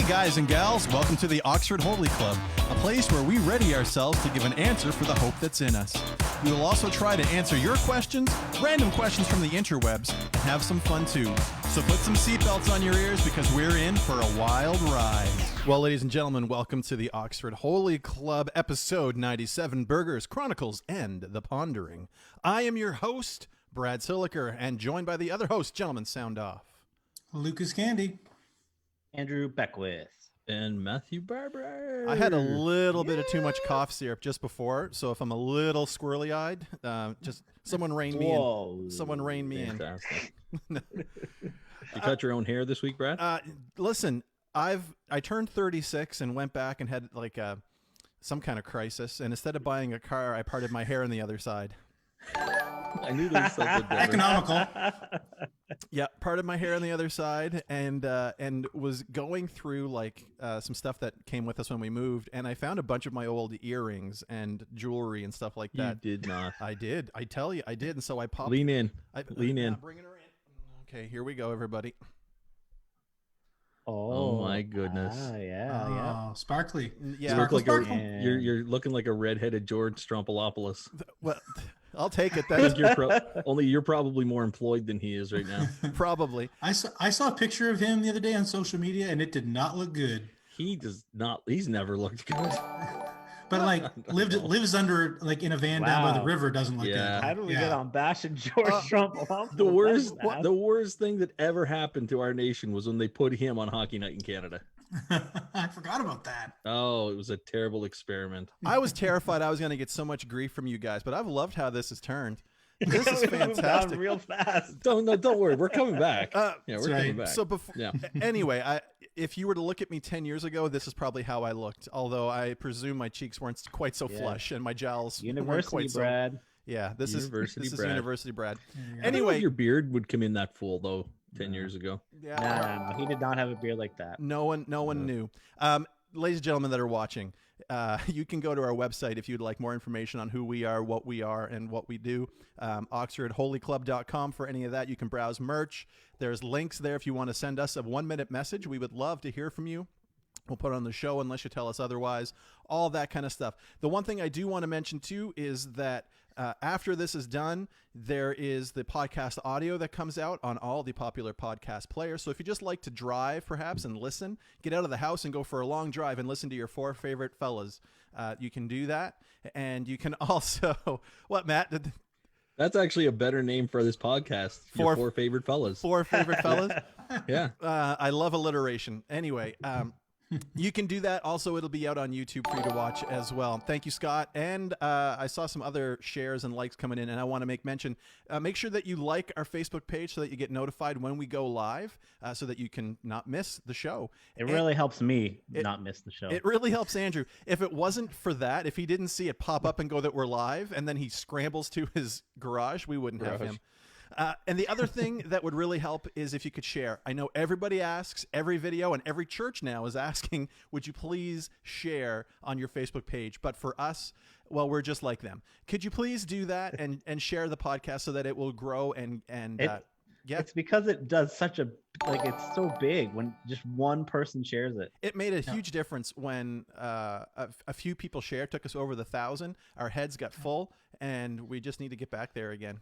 guys and gals, welcome to the Oxford Holy Club, a place where we ready ourselves to give an answer for the hope that's in us. We will also try to answer your questions, random questions from the interwebs, and have some fun too. So put some seatbelts on your ears because we're in for a wild ride. Well, ladies and gentlemen, welcome to the Oxford Holy Club, episode 97, Burgers, Chronicles, and the Pondering. I am your host, Brad Siliker, and joined by the other host, gentlemen, sound off. Lucas Candy. Andrew Beckwith. And Matthew Barber. I had a little bit of too much cough syrup just before, so if I'm a little squirrely-eyed, just someone rein me in. Someone rein me Fantastic. You cut your own hair this week, Brad? Listen, I turned 36 and went back and had like some kind of crisis, and instead of buying a car, I parted my hair on the other side. I knew there was something different. Economical. Yeah, parted my hair on the other side, and was going through like some stuff that came with us when we moved, and I found a bunch of my old earrings and jewelry and stuff like that. You did not. I did. I tell you, I did, and so I popped. Lean in. Lean in. Bringing her in. Okay, here we go, everybody. Oh my goodness! Yeah. Sparkly. Yeah, You look like Sparkle. you're looking like a redheaded George Strompolopoulos. Well, I'll take it. I think Then. only you're probably more employed than he is right now. Probably. I saw a picture of him the other day on social media, and it did not look good. He does not. He's never looked good. But like lives under like in a van down by the Wow. river doesn't look Yeah. How do we Yeah. get on bashing George Trump? The worst thing that ever happened to our nation was when they put him on Hockey Night in Canada. good. I forgot about that. Oh, it was a terrible experiment. I was terrified I was going to get so much grief from you guys, but I've loved how this has turned. This is We moved on fantastic. real fast. Don't worry, we're coming back. Yeah, That's we're right. coming back. So before, Yeah. anyway, if you were to look at me 10 years ago, this is probably how I looked. Although I presume my cheeks weren't quite so Yeah. flush and my jowls weren't University, quite so. Brad. Yeah, this University is Brad. University Brad. There you go. I don't know if Anyway, your beard would come in that full though 10 years ago. yeah, No, he did not have a beard like that. no one knew. Ladies and gentlemen that are watching, you can go to our website if you'd like more information on who we are, and what we do. OxfordHolyClub.com for any of that. You can browse merch. There's links there if you want to send us a 1-minute message. We would love to hear from you. We'll put it on the show unless you tell us otherwise. All that kind of stuff. The one thing I do want to mention too is that after this is done, there is the podcast audio that comes out on all the popular podcast players. So if you just like to drive perhaps and listen, get out of the house and go for a long drive and listen to your 4 favorite fellas. You can do that. And you can also, what, Matt? That's actually a better name for this podcast. Your 4 favorite fellas. 4 favorite fellas? Yeah. I love alliteration. Anyway, you can do that. Also, it'll be out on YouTube for you to watch as well. Thank you, Scott. And I saw some other shares and likes coming in, and I want to make mention. Make sure that you like our Facebook page so that you get notified when we go live, so that you can not miss the show. It really helps me not miss the show. It really helps Andrew. If it wasn't for that, if he didn't see it pop up and go that we're live, and then he scrambles to his garage, we wouldn't have him. And the other thing that would really help is if you could share. I know everybody asks, every video and every church now is asking, would you please share on your Facebook page? But for us, well, we're just like them. Could you please do that and share the podcast so that it will grow and yeah. It's because it does such a, like, it's so big when just one person shares it. It made a huge difference when a few people shared, took us over the 1,000. Our heads got full, and we just need to get back there again.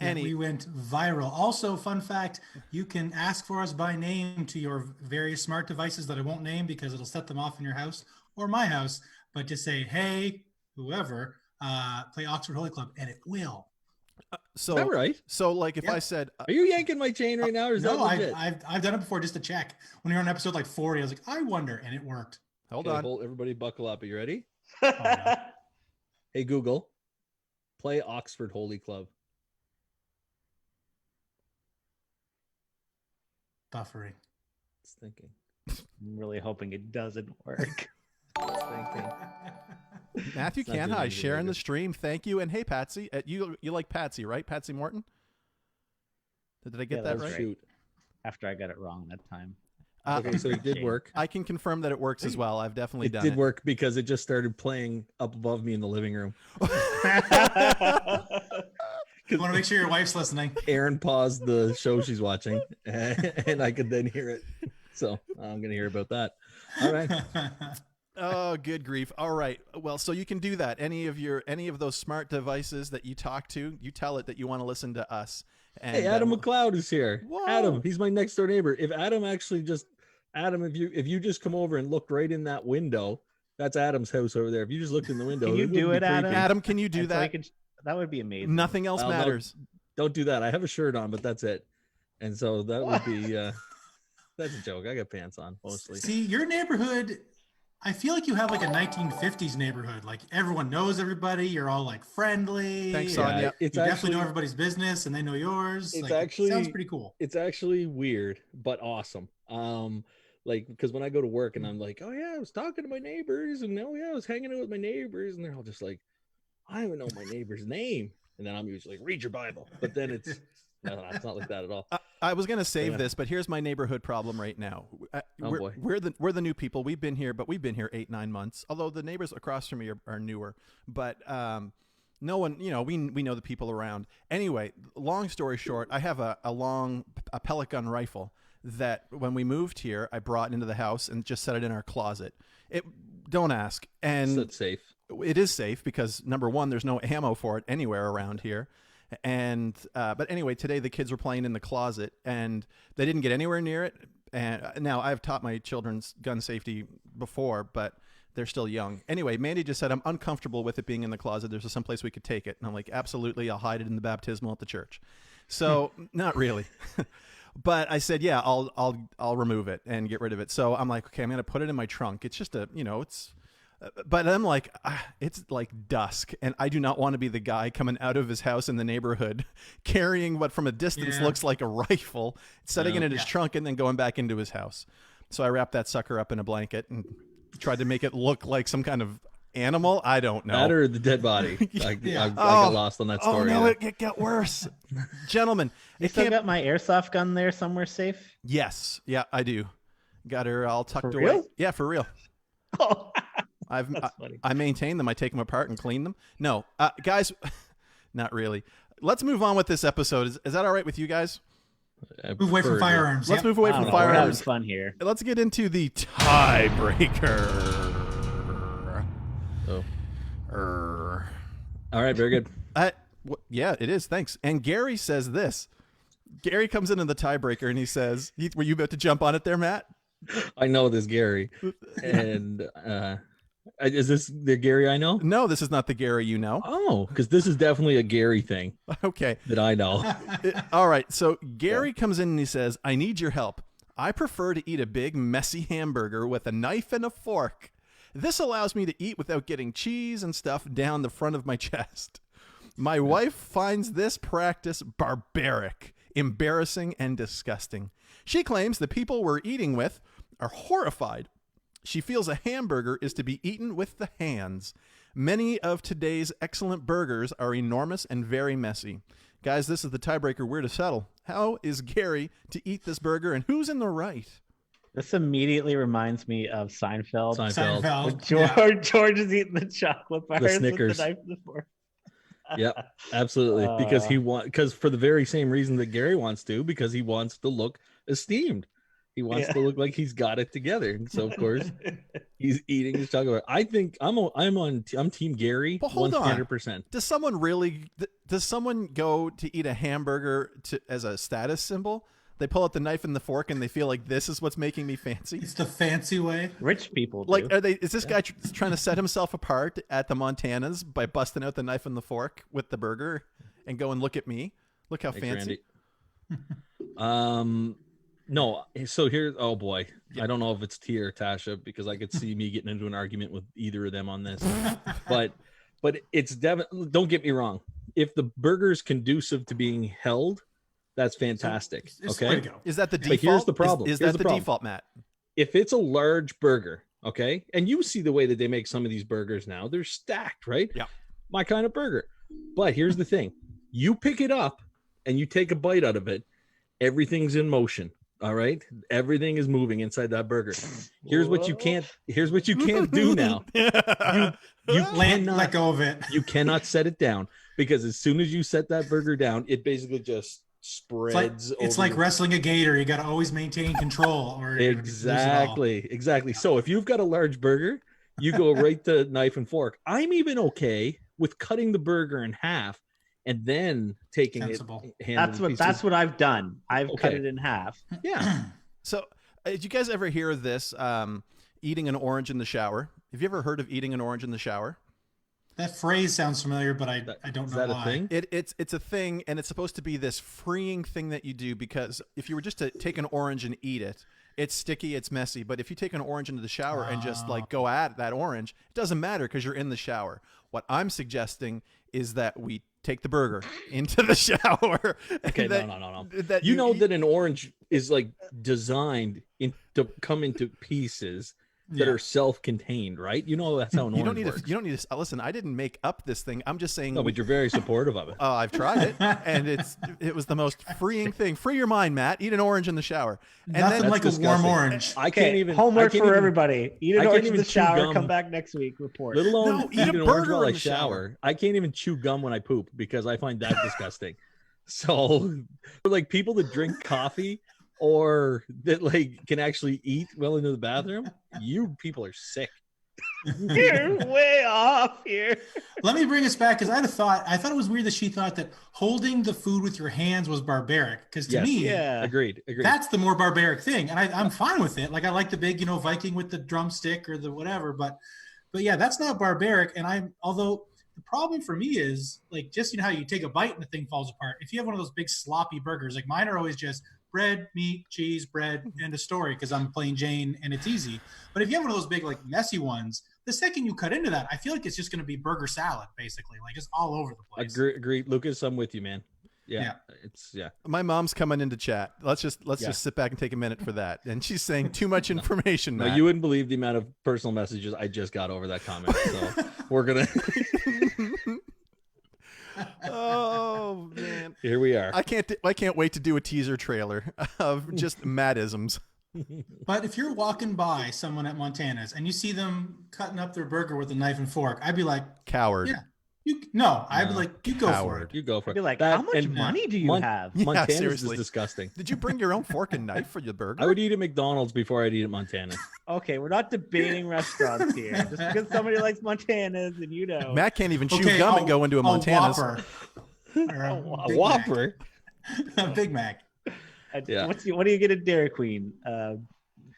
We went viral. Also, fun fact, you can ask for us by name to your various smart devices that I won't name because it'll set them off in your house or my house, but just say, hey, whoever, play Oxford Holy Club, and it will. So, Is that right? So, like, if Yeah. I said, Are you yanking my chain right now? Or is that No, legit? I've done it before just to check. When you're on episode like 40, I was like, I wonder, and it worked. hold Okay, on. everybody buckle up. Are you ready? Oh, no. Hey, Google, play Oxford Holy Club. Buffering. It's thinking. I'm really hoping it doesn't work. It's thinking. Matthew It's not doing Canhigh anything sharing the good. stream. Thank you. And hey, Patsy, you like Patsy, right? Patsy Morton? Did I get Yeah, that that's right? right. Shoot. After I got it wrong that time. Okay, so it did work. I can confirm that it works as well. I've definitely It done did it. work because it just started playing up above me in the living room. You want to make sure your wife's listening. Erin paused the show she's watching, and I could then hear it. So I'm gonna hear about that. All right. Oh, good grief. All right. Well, so you can do that. Any of those smart devices that you talk to, you tell it that you want to listen to us. And, Hey, Adam McLeod is here. Whoa. Adam, he's my next door neighbor. If Adam actually Adam, if you just come over and look right in that window, that's Adam's house over there. If you just looked in the window, Can you do it, Adam? Adam, can you do And so that? that would be amazing. Nothing else Well, no. matters. Don't do that. I have a shirt on, but that's it. And so that would be that's a joke. I got pants on mostly. See, your neighborhood, I feel like you have like a 1950s neighborhood. Like everyone knows everybody. You're all like friendly. Thanks, and Sonia. You It's definitely actually know everybody's business and they know yours. It's Like, actually- it sounds pretty cool. It's actually weird, but awesome. Like because when I go to work and I'm like, oh yeah, I was talking to my neighbors, and oh yeah, I was hanging out with my neighbors, and they're all just like, I don't even know my neighbor's name, and then I'm usually like, read your Bible, but then it's no, it's not like that at all. I was going to save Yeah. this, but here's my neighborhood problem right now. Oh, boy. We're the new people. We've been here 8-9 months. Although the neighbors across from me are newer, but no one, we know the people around. Anyway, long story short, I have a pellet gun rifle that when we moved here, I brought into the house and just set it in our closet. Don't ask. And So it's safe. it is safe because number one, there's no ammo for it anywhere around here. And but anyway, today the kids were playing in the closet and they didn't get anywhere near it. And now I've taught my children's gun safety before, but they're still young. Anyway, Mandy just said, I'm uncomfortable with it being in the closet. There's some place we could take it. And I'm like, absolutely. I'll hide it in the baptismal at the church. So not really. But I said, yeah, I'll remove it and get rid of it. So I'm like, okay, I'm going to put it in my trunk. It's just but I'm like, it's like dusk, and I do not want to be the guy coming out of his house in the neighborhood carrying what from a distance looks like a rifle, setting it in his trunk, and then going back into his house. So I wrapped that sucker up in a blanket and tried to make it look like some kind of animal. I don't know. That or the dead body. I got lost on that story. Oh, no, it got worse. Gentlemen, You still got my airsoft gun there somewhere safe? Yes. Yeah, I do. Got her all tucked For away. real? Yeah, for real. Oh, That's funny. I maintain them. I take them apart and clean them. No, guys, not really. Let's move on with this episode. Is that all right with you guys? Move away from firearms. Let's Yep. move away I from don't know, we're having firearms. fun here. Let's get into the tiebreaker. Oh. All right, very good. Yeah, it is. Thanks. And Gary says this. Gary comes into the tiebreaker and he says, were you about to jump on it there, Matt? I know this Gary, and is this the Gary I know? No, this is not the Gary you know. Oh, because this is definitely a Gary thing Okay. that I know. All right. So Gary comes in and he says, I need your help. I prefer to eat a big, messy hamburger with a knife and a fork. This allows me to eat without getting cheese and stuff down the front of my chest. My wife finds this practice barbaric, embarrassing, and disgusting. She claims the people we're eating with are horrified. She feels a hamburger is to be eaten with the hands. Many of today's excellent burgers are enormous and very messy. Guys, this is the tiebreaker. We're to settle. How is Gary to eat this burger, and who's in the right? This immediately reminds me of Seinfeld. Seinfeld. When George is eating the chocolate bars Snickers. with the knife and the fork. Yep, absolutely. Because for the very same reason that Gary wants to, because he wants to look esteemed. He wants to look like he's got it together. And so of course he's eating his chocolate bar. I think I'm team Gary. But hold on. 100%. Does someone go to eat a hamburger as a status symbol? They pull out the knife and the fork and they feel like this is what's making me fancy. It's the fancy way. Rich people do. Like, is this guy trying to set himself apart at the Montanas by busting out the knife and the fork with the burger and going, look at me, look how fancy. No. So here's, oh boy, I don't know if it's Tia or Tasha because I could see me getting into an argument with either of them on this, but it's definitely, don't get me wrong. If the burger is conducive to being held, that's fantastic. It's Okay. way to go. Is that the But default? here's the problem. Is Here's that the the problem. default, Matt? If it's a large burger, okay, and you see the way that they make some of these burgers now, they're stacked, right? Yeah. My kind of burger. But here's the thing. You pick it up and you take a bite out of it, everything's in motion. All right. Everything is moving inside that burger. Here's what you can't do now. You Let go of it. You cannot set it down because as soon as you set that burger down, it basically just spreads. It's over like wrestling a gator. You got to always maintain control, or you're gonna lose it all. Exactly. So if you've got a large burger, you go right to knife and fork. I'm even okay with cutting the burger in half and then taking Sensible. it. That's what I've done. I've cut Okay. it in half. Yeah. So, did you guys ever hear this? Eating an orange in the shower. Have you ever heard of eating an orange in the shower? That phrase sounds familiar, but I don't Is know that why. a thing? It's a thing, and it's supposed to be this freeing thing that you do, because if you were just to take an orange and eat it, it's sticky, it's messy. But if you take an orange into the shower and just like go at that orange, it doesn't matter because you're in the shower. What I'm suggesting is that we take the burger into the shower. Okay, that, no. That You know that an orange is like designed to come into pieces that Yeah. are self-contained, right? You know that's how an you don't orange need works. to. You don't need to. Listen, I didn't make up this thing. I'm just saying. No, but you're very supportive of it. I've tried it, and it was the most freeing thing. Free your mind, Matt. Eat an orange in the shower, and Nothing then like a warm disgusting. orange. I can't Okay, even homework I can't for even- everybody. Eat I an can't orange in even the chew shower. gum. Come back next week. Report. Let alone No, eat eat a an orange burger while in I the shower. shower. I can't even chew gum when I poop because I find that disgusting. So, for like people that drink coffee or that like can actually eat well into the bathroom, you people are sick. You're way off here. Let me bring us back, because I thought it was weird that she thought that holding the food with your hands was barbaric. Because to Yes. me, Yeah. Agreed. that's the more barbaric thing, and I'm fine with it. Like I like the big, Viking with the drumstick or the whatever, but yeah, that's not barbaric. And although the problem for me is like just how you take a bite and the thing falls apart. If you have one of those big sloppy burgers, like mine are always just bread, meat, cheese, bread, end of story, because I'm plain Jane and it's easy. But if you have one of those big like messy ones, the second you cut into that, I feel like it's just going to be burger salad, basically, like just all over the place. Agreed. Lucas, I'm with you, man. Yeah. It's my mom's coming into chat. Let's just sit back and take a minute for that. And she's saying too much information, No, Matt. you wouldn't believe the amount of personal messages I just got over that comment. So we're gonna Oh man, here we are. I can't wait to do a teaser trailer of just Mattisms. But if you're walking by someone at Montana's and you see them cutting up their burger with a knife and fork, I'd be like, Coward. yeah, I'd be like, you go for it. You go for I'd be it. like, That- how much and money do you have? Yeah, Montana's seriously. is disgusting. Did you bring your own fork and knife for your burger? I would eat at McDonald's before I'd eat at Montana. Okay, we're not debating restaurants here. Just because somebody likes Montana's and Matt can't even chew gum and go into a Montana's. Whopper. Or A Big Whopper. Mac. A Big Mac. Yeah. What do you get at Dairy Queen? Oh,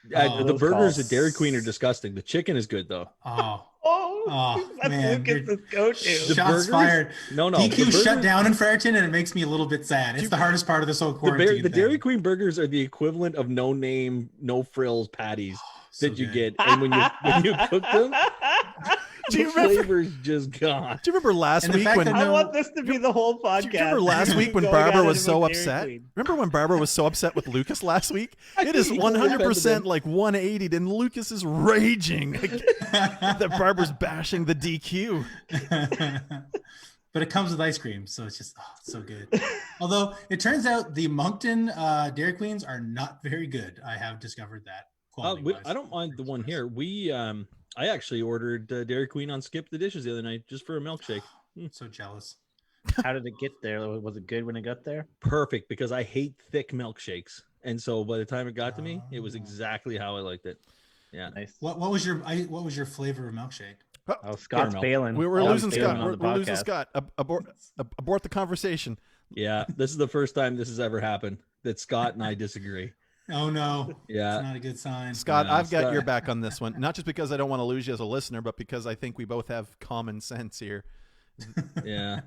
The those burgers calls. at Dairy Queen are disgusting. The chicken is good though. Oh, that's man, Lucas's go-to. The shots burgers? fired. No. DQ the shut burgers- down in Fredericton, and it makes me a little bit sad. It's the hardest part of this whole quarantine. The thing. Dairy Queen burgers are the equivalent of no name, no frills patties So that you good. get, and when you cook them, Do the you remember? flavor's just gone. Do you remember last And the week fact when? that I no- want this to be the whole podcast. Do you remember last week when Going Barbara at was it so with Dairy upset? Queen. Remember when Barbara was so upset with Lucas last week? I It is think he totally 100% offended like 180, and Lucas is raging that Barbara's bashing the DQ. But it comes with ice cream, so it's just it's so good. Although it turns out the Moncton Dairy Queens are not very good. I have discovered that. quality-wise. I don't mind the one here. I actually ordered Dairy Queen on Skip the Dishes the other night just for a milkshake. So jealous. How did it get there? Was it good when it got there? Perfect, because I hate thick milkshakes, and so by the time it got to me, it was Oh. exactly how I liked it. Yeah. Nice. What was your flavor of milkshake? Oh, Scott's Caramel. bailing. We're Scott's losing bailing Scott. on the We're losing podcast. Scott. Abort the conversation. Yeah, this is the first time this has ever happened that Scott and I disagree. Oh no, Yeah. it's not a good sign. Scott, No, I've got Scott. your back on this one. Not just because I don't want to lose you as a listener, but because I think we both have common sense here. Yeah.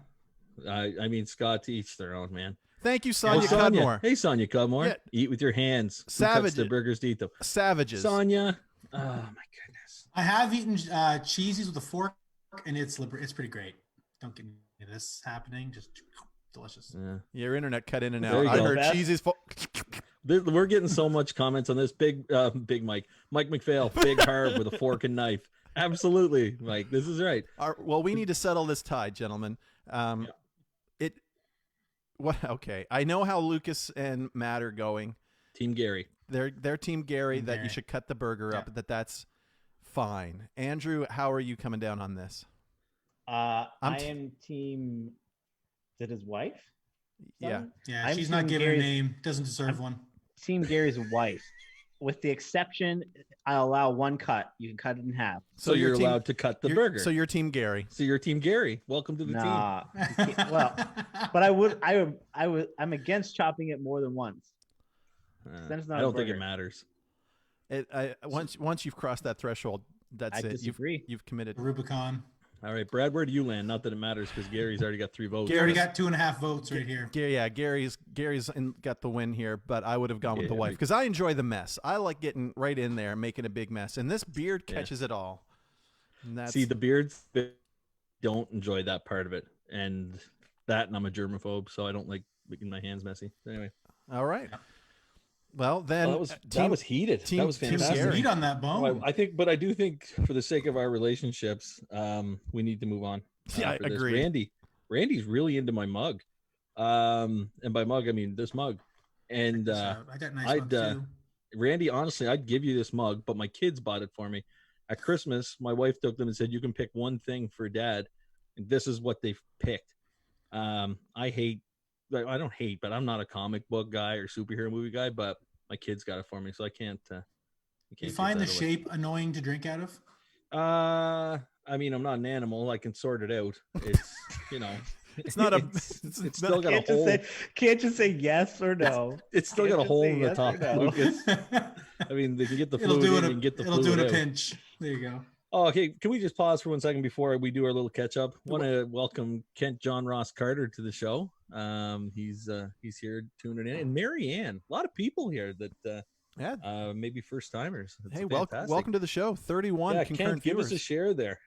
I mean, Scott, to each their own, man. Thank you, Oh, Sonia Cudmore. Hey, Sonia Cudmore. Yeah. Eat with your hands. Who Savage. cuts their burgers to eat them? Savages. Sonia. Oh, my goodness. I have eaten cheesies with a fork, and it's pretty great. Don't get me this happening. Just delicious. Yeah. Your internet cut in and There out. you I go. heard Beth? cheesy's. We're getting so much comments on this. Big Mike. Mike McPhail. Big Harv with a fork and knife. Absolutely, Mike. This is right. Well, we need to settle this tie, gentlemen. Okay. I know how Lucas and Matt are going. Team Gary. They're Team Gary Team that you Gary. should cut the burger up. That's fine. Andrew, how are you coming down on this? I I'm t- am team. Is it his wife? Yeah. Yeah, I'm she's not Team given a Gary's- name. Doesn't deserve one. Team Gary's wife. With the exception, I allow one cut. You can cut it in half. So you're allowed to cut the burger. So you're Team Gary. So you're Team Gary. Welcome to the Nah, you can't- well, but I'm against chopping it more than once. team. Then it's not I a don't think it burger. matters. Once you've crossed that threshold, that's I it. disagree. You've committed. Rubicon. All right, Brad, where do you land? Not that it matters because Gary's already got 3 votes. You already got 2.5 votes right here. Gary's got the win here, but I would have gone with the wife because I enjoy the mess. I like getting right in there, making a big mess, and this beard catches it all. And that's... See, the beards they don't enjoy that part of it, and I'm a germaphobe, so I don't like making my hands messy. Anyway, all right. Well, then that was heated. That was fantastic. Some meat on that bone. I do think for the sake of our relationships, we need to move on. Yeah, I agree. Randy's really into my mug, and by mug I mean this mug. And I got a nice mug too. Randy, honestly, I'd give you this mug, but my kids bought it for me at Christmas. My wife took them and said, "You can pick one thing for Dad," and this is what they picked. I don't hate, but I'm not a comic book guy or superhero movie guy, but my kids got it for me, so I can't. You find the shape annoying to drink out of? I mean, I'm not an animal. I can sort it out. It's, it's not a. It's still got a hole. Can't just say yes or no. It's still got a hole in the top, Lucas. I mean, they can get the fluid in and get the fluid out. It'll do in a pinch. There you go. Oh, okay. Can we just pause for 1 second before we do our little catch up? Want to welcome Kent John Ross Carter to the show. He's here tuning in, and Mary Ann. A lot of people here that maybe first timers. Hey, welcome to the show. 31 concurrent Kent, give viewers. us a share there.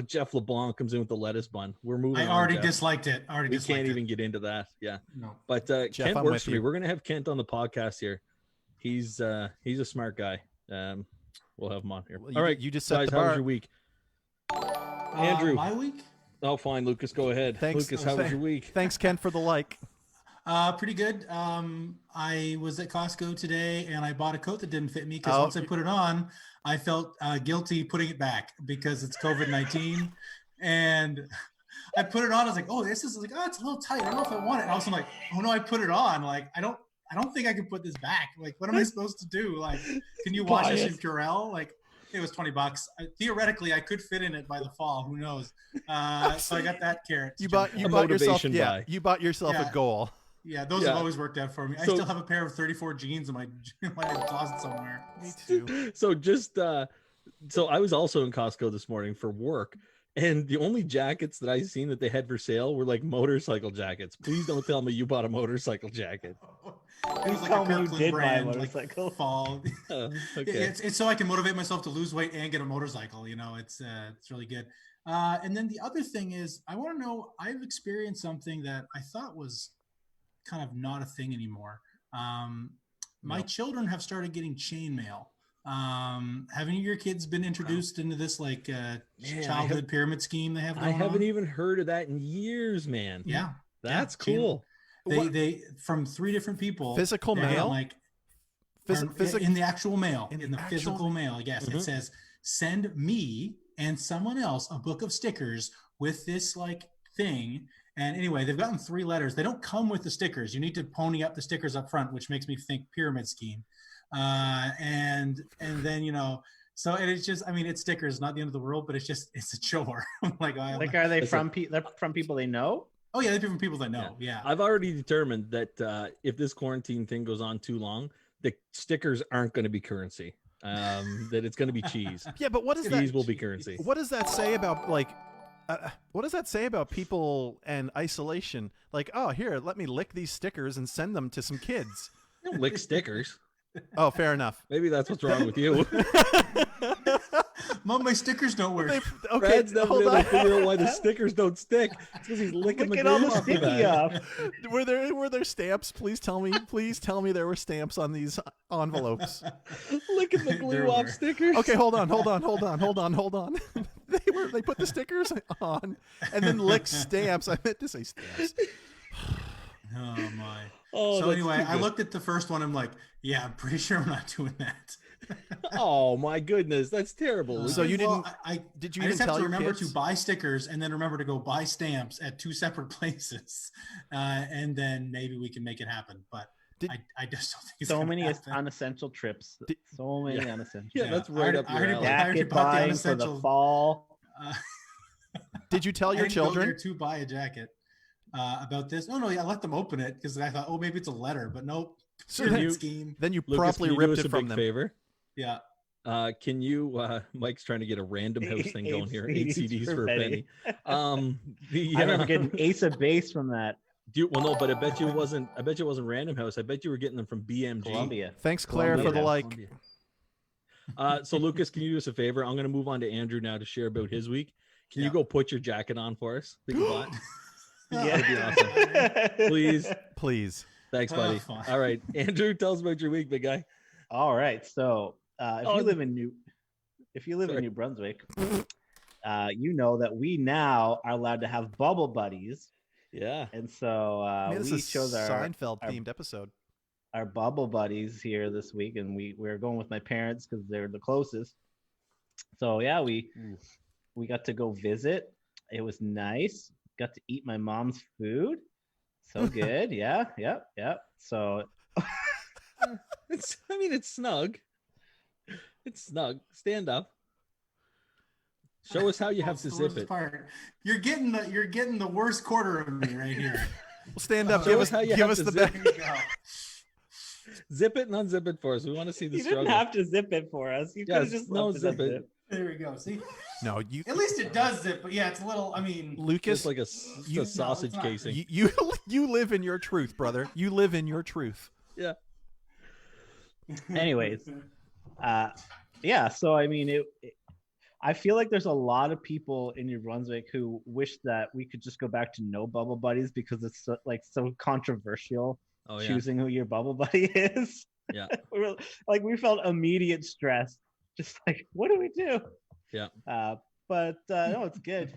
Jeff LeBlanc comes in with the lettuce bun. We're moving. I already disliked it. We can't even get into that. Yeah. No. But Jeff, Kent I'm works for with me. you. We're gonna have Kent on the podcast here. He's a smart guy. We'll have him on here. Well, all right, you just set guys, the how was bar. your week? Andrew. My week? Oh, fine, Lucas. Go ahead. Thanks. Lucas, how was your week? Thanks, Kent, for the like. Pretty good. I was at Costco today and I bought a coat that didn't fit me because once I put it on, I felt guilty putting it back because it's COVID-19. And I put it on. I was like, oh, this is like, oh, it's a little tight. I don't know if I want it. And I was like, oh no, I put it on. Like, I don't think I can put this back. Like, what am I supposed to do? Like, can you wash this in Purell? Like, it was $20. Theoretically, I could fit in it by the fall. Who knows? So I got that carrot. You bought yourself a goal. Yeah, those have always worked out for me. I still have a pair of 34 jeans in my closet somewhere. Me too. So I was also in Costco this morning for work, and the only jackets that I seen that they had for sale were like motorcycle jackets. Please don't tell me you bought a motorcycle jacket. It was like a Kirkland brand, like fall. Okay. It's so I can motivate myself to lose weight and get a motorcycle. It's really good. And then the other thing is, I want to know. I've experienced something that I thought was kind of not a thing anymore. My children have started getting chain mail. Haven't your kids been introduced into this childhood pyramid scheme they have going on? I haven't even heard of that in years, man. Yeah. That's cool. They from 3 different people. Physical mail? In the actual mail. In the physical mail, yes. Mm-hmm. It says, send me and someone else a book of stickers with this thing. And anyway, they've gotten 3 letters. They don't come with the stickers. You need to pony up the stickers up front, which makes me think pyramid scheme. And then, so it's just, it's stickers, not the end of the world, but it's a chore. Are they from people they know? Oh yeah, they're from people that know. Yeah. I've already determined that if this quarantine thing goes on too long, the stickers aren't going to be currency. That it's going to be cheese. Yeah, but what is cheese will be currency. What does that say about what does that say about people and isolation? Oh, here, let me lick these stickers and send them to some kids. Don't lick stickers. Oh, fair enough. Maybe that's what's wrong with you. Mom, my stickers don't work. Okay, Brad's never been able to figure out why the stickers don't stick. It's because he's licking all the sticky up. Were there stamps? Please tell me there were stamps on these envelopes. Licking the glue off stickers. Okay, hold on. They put the stickers on and then lick stamps. I meant to say stamps. Oh my. So anyway, I looked at the first one. I'm like, yeah, I'm pretty sure I'm not doing that. Oh my goodness, that's terrible. So you well, didn't? Did you I even just have tell to your remember kids? to buy stickers and then remember to go buy stamps at 2 separate places, and then maybe we can make it happen. But Did- I just don't think it's So gonna many happen. unessential trips. Did- So many Yeah. unessential. Yeah, that's right up I your already alley. bought- I already Jacket bought the buying for the unessential. fall. Uh, Did you tell I your didn't go there children? to buy a jacket about this. Oh no, yeah, I let them open it because I thought, oh, maybe it's a letter, but nope. So Pyramid then you- scheme. Then you Lucas, promptly can you do ripped us it a from big them. favor? Yeah. Can you? Mike's trying to get a Random House thing going here. 8 CDs CDs for for a penny. I remember getting Ace of Base from that. Well, no, but I bet you it wasn't. I bet you it wasn't Random House. I bet you were getting them from BMG. Columbia. Thanks, Claire, for the Columbia. like. So Lucas, can you do us a favor? I'm going to move on to Andrew now to share about his week. Can you Yeah. go put your jacket on for us that you bought? Yeah. That'd be awesome. Please. Please. Thanks, buddy. fine. All right, Andrew, tell us about your week, big guy. All right. So if Oh, you live in New Brunswick, you know that we now are allowed to have bubble buddies, Yeah. and so Man, this we is chose our Seinfeld themed episode. bubble buddies here this week, and we're going with my parents because they're the closest. So yeah, we got to go visit. It was nice. Got to eat my mom's food. So good. Yeah. So It's snug. It's snug. Stand up. Show us how you have That's to the zip worst it. part. You're getting the worst quarter of me right here. Well, stand up. Show Give us us, how you give have us to the zip best. There you go. Zip it and unzip it for us. We want to see the you struggle. didn't have to zip it for us. You could have Yes, just no, left zip it. unzipped. There we go. See, No, you, at least it does zip, but yeah, it's a little. I mean, Lucas. Just like a You- sausage not. casing. You live in your truth, brother. You live in your truth. Yeah. Anyways, yeah. So I mean, I feel like there's a lot of people in New Brunswick who wish that we could just go back to no bubble buddies because it's so controversial Oh yeah. choosing who your bubble buddy is. Yeah. we felt immediate stress. Just like, what do we do? Yeah. But no, it's good.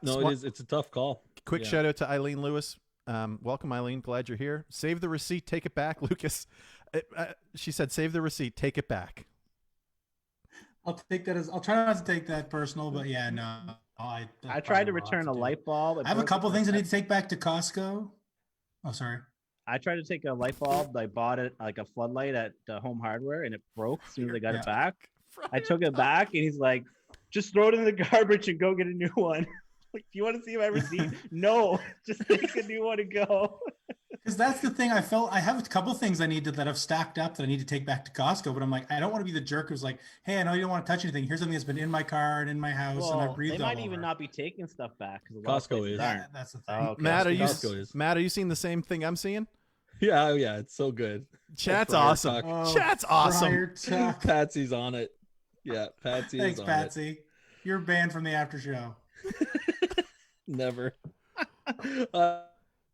No, it is. It's a tough call. Quick Yeah. shout out to Eileen Lewis. Welcome, Eileen. Glad you're here. Save the receipt. Take it back, Lucas. She said, "Save the receipt. Take it back." I'll take that as. I'll try not to take that personal, but yeah, no. I tried to return a light bulb. I have a couple things I need to take back to Costco. Oh, sorry. I tried to take a light bulb. I bought it like a floodlight at Home Hardware, and it broke as soon as I got Yeah. it back. I took it back, and he's like, "Just throw it in the garbage and go get a new one." Like, do you want to see my receipt? No, just take a new one and go. Because that's the thing. I have a couple things I need to that have stacked up that I need to take back to Costco, but I'm like, I don't want to be the jerk who's like, hey, I know you don't want to touch anything. Here's something that's been in my car and in my house, and I Well, breathed they might all even over. not be taking stuff back because a lot of Costco places is. aren't. That's the thing. Oh, okay. Matt, Costco is. you seeing the same thing I'm seeing? Yeah. Oh yeah. It's so good. Chat's Friar awesome. Tuck. Oh, Chat's awesome. Friar Tuck. Patsy's on it. Yeah. Patsy Thanks, is on Patsy. You're banned from the after show. it. Never.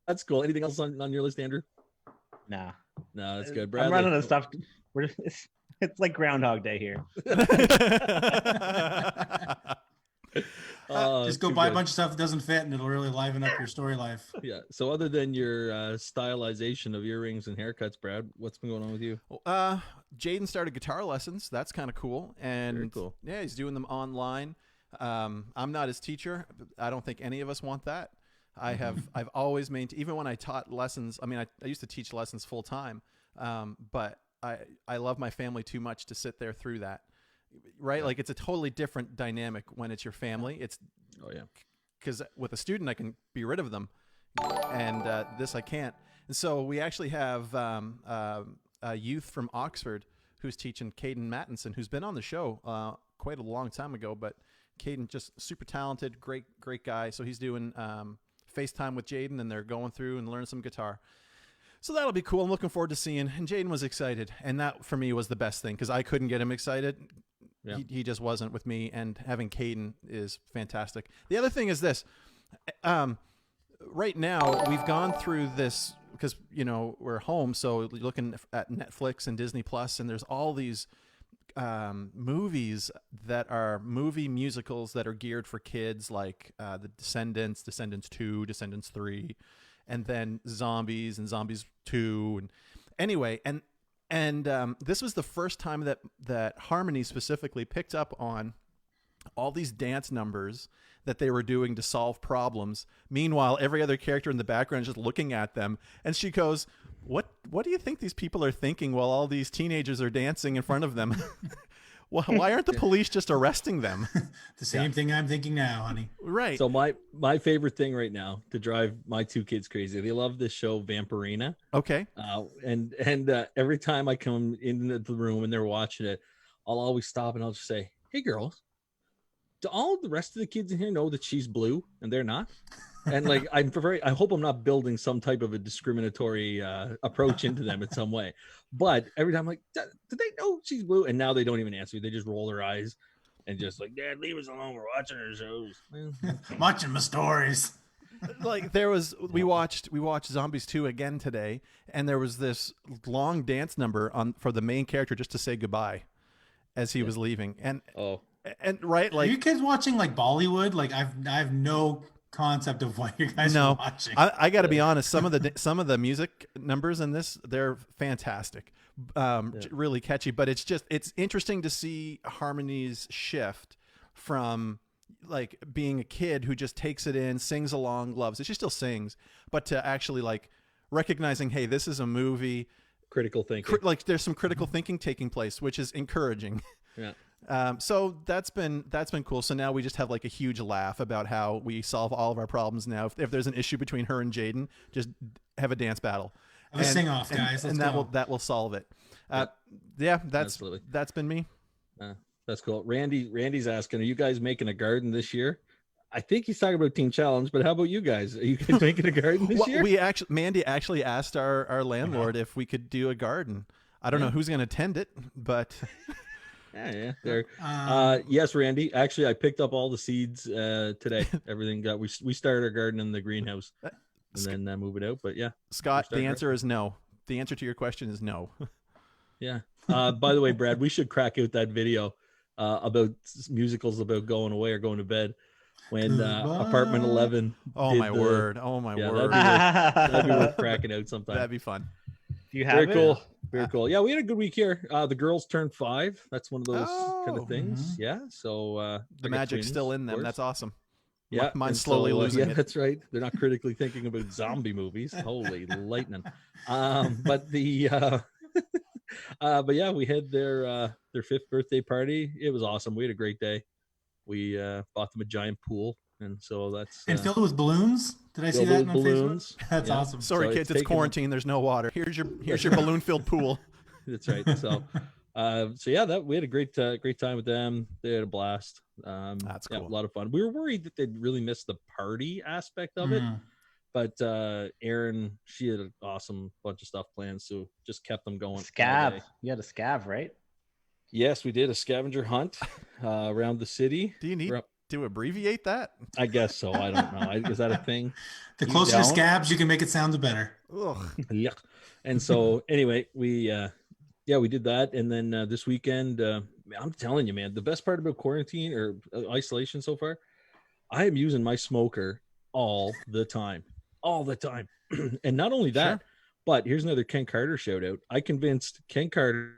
That's cool. Anything else on your list, Andrew? Nah, No, that's good. I'm Bradley. running out of stuff. It's like Groundhog Day here. Just go too buy a good. bunch of stuff that doesn't fit, and it'll really liven up your story life. Yeah. So other than your stylization of earrings and haircuts, Brad, what's been going on with you? Jaden started guitar lessons. That's kind of cool. And Very cool. yeah, he's doing them online. I'm not his teacher. I don't think any of us want that. I've always maintained, even when I taught lessons, I mean, I used to teach lessons full time. But I love my family too much to sit there through that. Right? Yeah. Like it's a totally different dynamic when it's your family. It's Oh yeah. because with a student I can be rid of them, and this I can't. And so we actually have a youth from Oxford who's teaching, Caden Mattinson, who's been on the show quite a long time ago. But Caden, just super talented, great guy. So he's doing FaceTime with Jaden, and they're going through and learning some guitar. So that'll be cool. I'm looking forward to seeing. And Jaden was excited, and that for me was the best thing because I couldn't get him excited. Yeah. He just wasn't with me, and having Caden is fantastic. The other thing is this. Right now, we've gone through this because, we're home, so looking at Netflix and Disney Plus, and there's all these movies that are movie musicals that are geared for kids, like The Descendants, Descendants 2, Descendants 3, and then Zombies and Zombies 2. And anyway, and And this was the first time that Harmony specifically picked up on all these dance numbers that they were doing to solve problems. Meanwhile, every other character in the background is just looking at them. And she goes, what do you think these people are thinking while all these teenagers are dancing in front of them? Why aren't the police just arresting them? The same thing I'm thinking now, honey. Right. So my favorite thing right now to drive my two kids crazy, they love this show Vampirina. Okay. And every time I come into the room and they're watching it, I'll always stop and I'll just say, "Hey girls, do all the rest of the kids in here know that she's blue and they're not?" And like, I hope I'm not building some type of a discriminatory approach into them in some way. But every time I'm like, "Do they know she's blue?" And now they don't even answer. They just roll their eyes and just like, "Dad, leave us alone. We're watching our shows." Watching my stories. Like we watched Zombies 2 again today, and there was this long dance number for the main character just to say goodbye as he was leaving. And right, like, are you kids watching like Bollywood? Like I have no concept of what you guys are watching. I got to be honest. Some of the music numbers in this, they're fantastic, really catchy. But it's interesting to see Harmony's shift from like being a kid who just takes it in, sings along, loves it. She still sings, but to actually like recognizing, hey, this is a movie. Critical thinking. Like there's some critical thinking taking place, which is encouraging. Yeah. So that's been cool. So now we just have like a huge laugh about how we solve all of our problems now. If there's an issue between her and Jaden, just have a dance battle. Have a sing off, guys. And that will solve it. That's been me. That's cool. Randy's asking, are you guys making a garden this year? I think he's talking about Teen Challenge, but how about you guys? Are you guys making a garden this year? Mandy actually asked our landlord if we could do a garden. I don't know who's going to tend it, but yeah. There. Yes, Randy. Actually, I picked up all the seeds today. Everything we started our garden in the greenhouse and then move it out. But yeah, Scott, the answer is no. The answer to your question is no. Yeah. By the way, Brad, we should crack out that video about musicals about going away or going to bed when Apartment 11. Oh my word! That'd be worth cracking out sometime. That'd be fun. Do you have it? Cool. Very cool. Yeah, we had a good week here. The girls turned 5. That's one of those kind of things. Mm-hmm. Yeah. So the magic's still in them. That's awesome. Yeah, mine's slowly losing it. Yeah, that's right. They're not critically thinking about zombie movies. Holy lightning! But yeah, we had their 5th birthday party. It was awesome. We had a great day. We bought them a giant pool, and so that's filled with balloons. Did I see that on balloons? Facebook? That's awesome. Sorry, So kids, it's quarantine. There's no water. Here's your balloon-filled pool. That's right. So, yeah, we had a great time with them. They had a blast. That's cool. Yeah, a lot of fun. We were worried that they'd really miss the party aspect of it, but Erin, she had an awesome bunch of stuff planned, so just kept them going. Scav. You had a scav, right? Yes, we did a scavenger hunt around the city. Do you need to abbreviate that? I guess so. I don't know. Is that a thing? The closer to scabs, you can make it sound better. Ugh. Yeah. And so anyway, we did that. And then this weekend, I'm telling you, man, the best part about quarantine or isolation so far, I am using my smoker all the time. And not only that, but here's another Ken Carter shout out. I convinced Ken Carter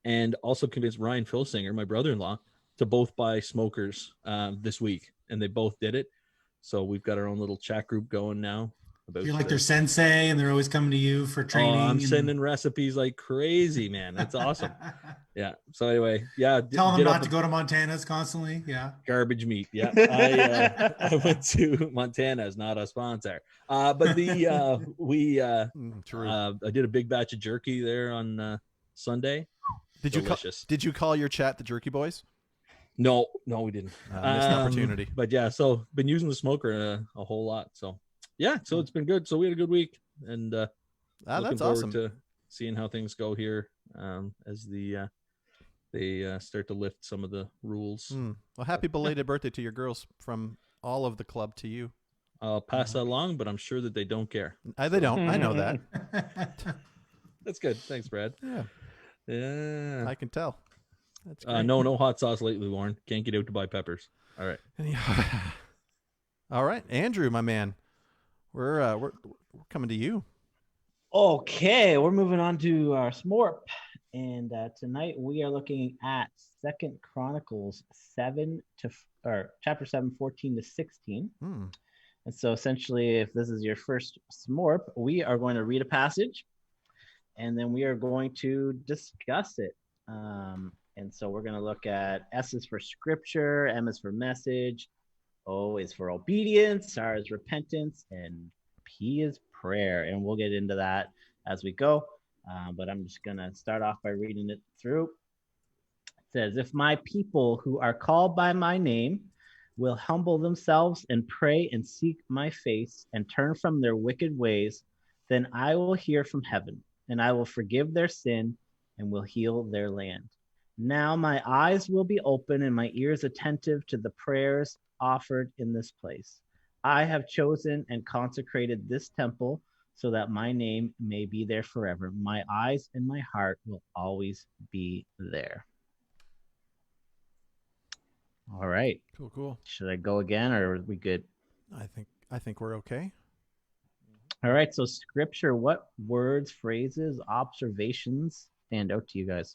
and also convinced Ryan Filsinger, my brother-in-law, to both buy smokers this week, and they both did it. So we've got our own little chat group going now. You're like their sensei, and they're always coming to you for training. I'm sending recipes like crazy, man. That's awesome. Yeah. So anyway, yeah. Tell them not to go to Montana's constantly. Yeah. Garbage meat. Yeah. I went to Montana's, not a sponsor. But I did a big batch of jerky there on Sunday. Did you call your chat the Jerky Boys? No, we didn't. Missed an opportunity. But yeah, so been using the smoker a whole lot. So yeah, so it's been good. So we had a good week, and looking that's forward awesome. to seeing how things go here as they start to lift some of the rules. Well, happy belated birthday to your girls from all of the club to you. I'll pass that along, but I'm sure that they don't care. They don't. I know that. That's good. Thanks, Brad. Yeah. I can tell. That's great. No hot sauce lately, Lauren. Can't get out to buy peppers. All right. All right, Andrew, my man. We're coming to you. Okay, we're moving on to our SMORP, and tonight we are looking at Second Chronicles 7 to or chapter 7, 14 to 16. And so essentially, if this is your first SMORP, we are going to read a passage, and then we are going to discuss it. And so we're going to look at S is for scripture, M is for message, O is for obedience, R is repentance, and P is prayer. And we'll get into that as we go. But I'm just going to start off by reading it through. It says, if my people who are called by my name will humble themselves and pray and seek my face and turn from their wicked ways, then I will hear from heaven, and I will forgive their sin and will heal their land. Now my eyes will be open and my ears attentive to the prayers offered in this place. I have chosen and consecrated this temple so that my name may be there forever. My eyes and my heart will always be there. All right. Cool. Should I go again, or are we good? I think we're okay. All right. So scripture, what words, phrases, observations stand out to you guys?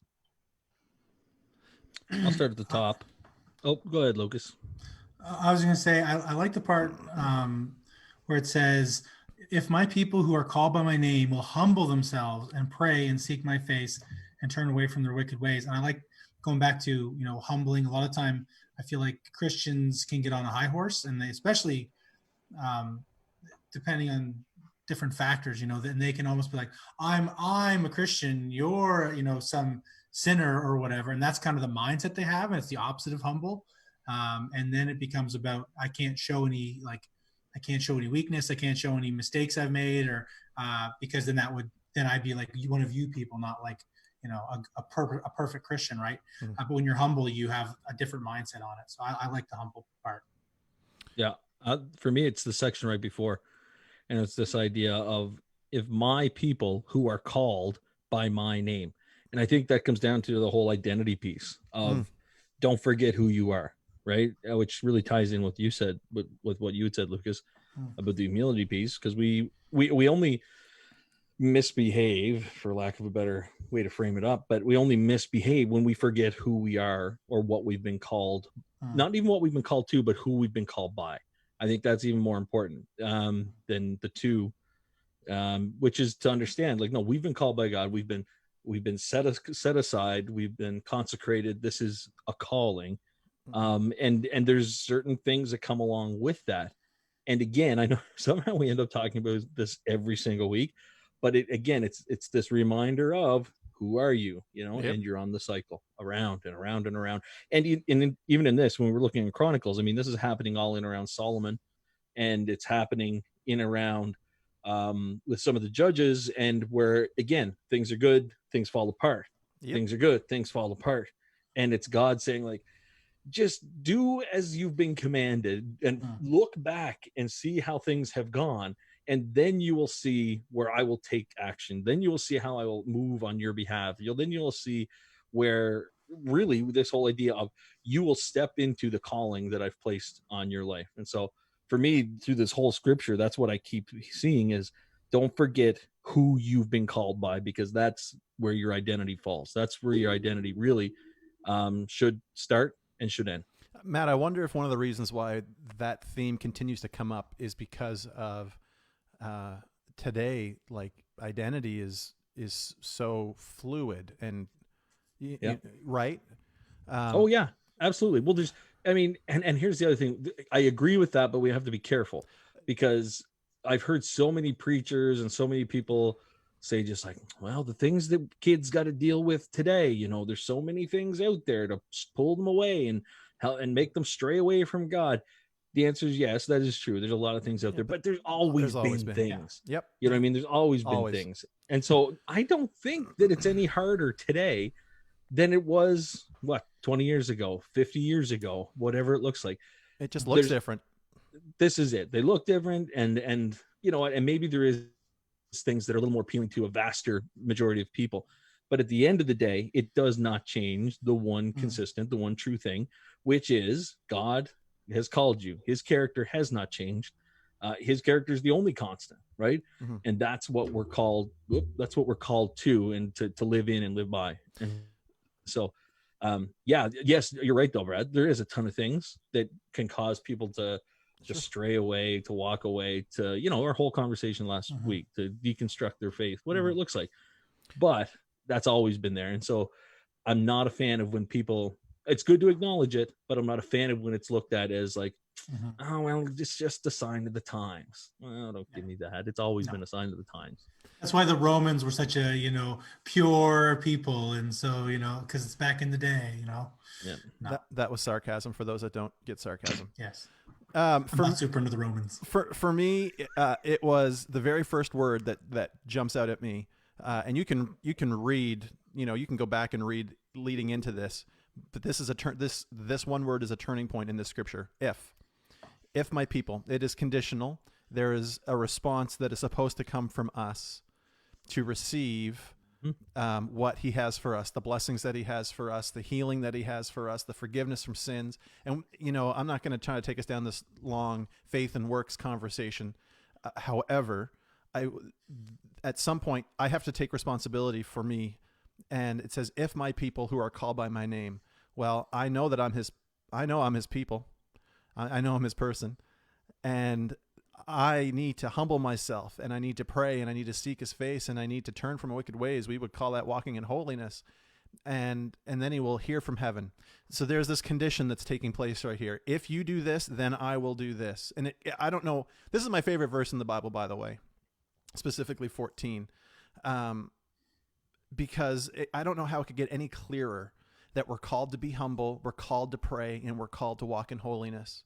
I'll start at the top. Oh, go ahead, Lucas. I was going to say, I like the part where it says, if my people who are called by my name will humble themselves and pray and seek my face and turn away from their wicked ways. And I like going back to, humbling. A lot of time, I feel like Christians can get on a high horse, and they, especially depending on different factors, then they can almost be like, I'm a Christian, you're, some sinner or whatever. And that's kind of the mindset they have. And it's the opposite of humble. And then it becomes about, I can't show any weakness. I can't show any mistakes I've made, or because then I'd be like one of you people, not like, a perfect Christian. Right. Mm-hmm. But when you're humble, you have a different mindset on it. So I like the humble part. Yeah. For me, it's the section right before. And it's this idea of, if my people who are called by my name. And I think that comes down to the whole identity piece of don't forget who you are, right? Which really ties in with what you said, with what you had said, Lucas, about the humility piece, because we only misbehave, for lack of a better way to frame it up, but we only misbehave when we forget who we are or what we've been called, not even what we've been called to, but who we've been called by. I think that's even more important than the two, which is to understand, like, no, we've been called by God. We've been set aside. We've been consecrated. This is a calling. And there's certain things that come along with that. And again, I know somehow we end up talking about this every single week, but it's this reminder of, who are you, Yep. And you're on the cycle around and around and around. And even in this, when we're looking at Chronicles, I mean, this is happening all in around Solomon, and it's happening in around with some of the judges, and where, again, things are good, things fall apart. Yep. Things are good, things fall apart. And it's God saying, like, just do as you've been commanded and look back and see how things have gone. And then you will see where I will take action. Then you will see how I will move on your behalf. Then you'll see where really this whole idea of you will step into the calling that I've placed on your life. And so for me, through this whole scripture, that's what I keep seeing is, don't forget who you've been called by, because that's where your identity falls. That's where your identity really should start and should end. Matt, I wonder if one of the reasons why that theme continues to come up is because of today, like, identity is so fluid and right. Oh yeah, absolutely. Well, and here's the other thing. I agree with that, but we have to be careful, because I've heard so many preachers and so many people say, just like, well, the things that kids got to deal with today, there's so many things out there to pull them away and make them stray away from God. The answer is yes, that is true. There's a lot of things out there, but there's always been things. Yeah. Yep. You know what I mean? There's always been things. And so I don't think that it's any harder today than it was, 20 years ago, 50 years ago, whatever it looks like. It just looks different. This is it. They look different. And you know what? And maybe there is things that are a little more appealing to a vaster majority of people. But at the end of the day, it does not change the one consistent, the one true thing, which is God has called you. His character has not changed. His character is the only constant, right? Mhm. And that's what we're called. That's what we're called to, and to live in and live by. And so, yes, you're right though, Brad. There is a ton of things that can cause people to Sure. stray away, to walk away, to, you know, our whole conversation last week, to deconstruct their faith, whatever it looks like. But that's always been there. And so I'm not a fan of when people, it's good to acknowledge it, but I'm not a fan of when it's looked at as like, oh, well, it's just a sign of the times. Well, don't give me that. It's always been a sign of the times. That's why the Romans were such a, you know, pure people. And so, you know, because it's back in the day, you know. Yeah. No. That was sarcasm for those that don't get sarcasm. Yes. I'm For not super into the Romans. for me, it was the very first word that jumps out at me. And you can read, you know, you can go back and read leading into this, but this is this one word is a turning point in this scripture. If my people, it is conditional. There is a response that is supposed to come from us to receive what he has for us, the blessings that he has for us, the healing that he has for us, the forgiveness from sins. And, you know, I'm not going to try to take us down this long faith and works conversation. However, at some point I have to take responsibility for me. And it says, if my people who are called by my name, well, I know that I'm his people. I know I'm his person, and I need to humble myself, and I need to pray, and I need to seek his face, and I need to turn from wicked ways. We would call that walking in holiness. And then he will hear from heaven. So there's this condition that's taking place right here. If you do this, then I will do this. And I don't know. This is my favorite verse in the Bible, by the way, specifically 14. Because I don't know how it could get any clearer that we're called to be humble, we're called to pray, and we're called to walk in holiness.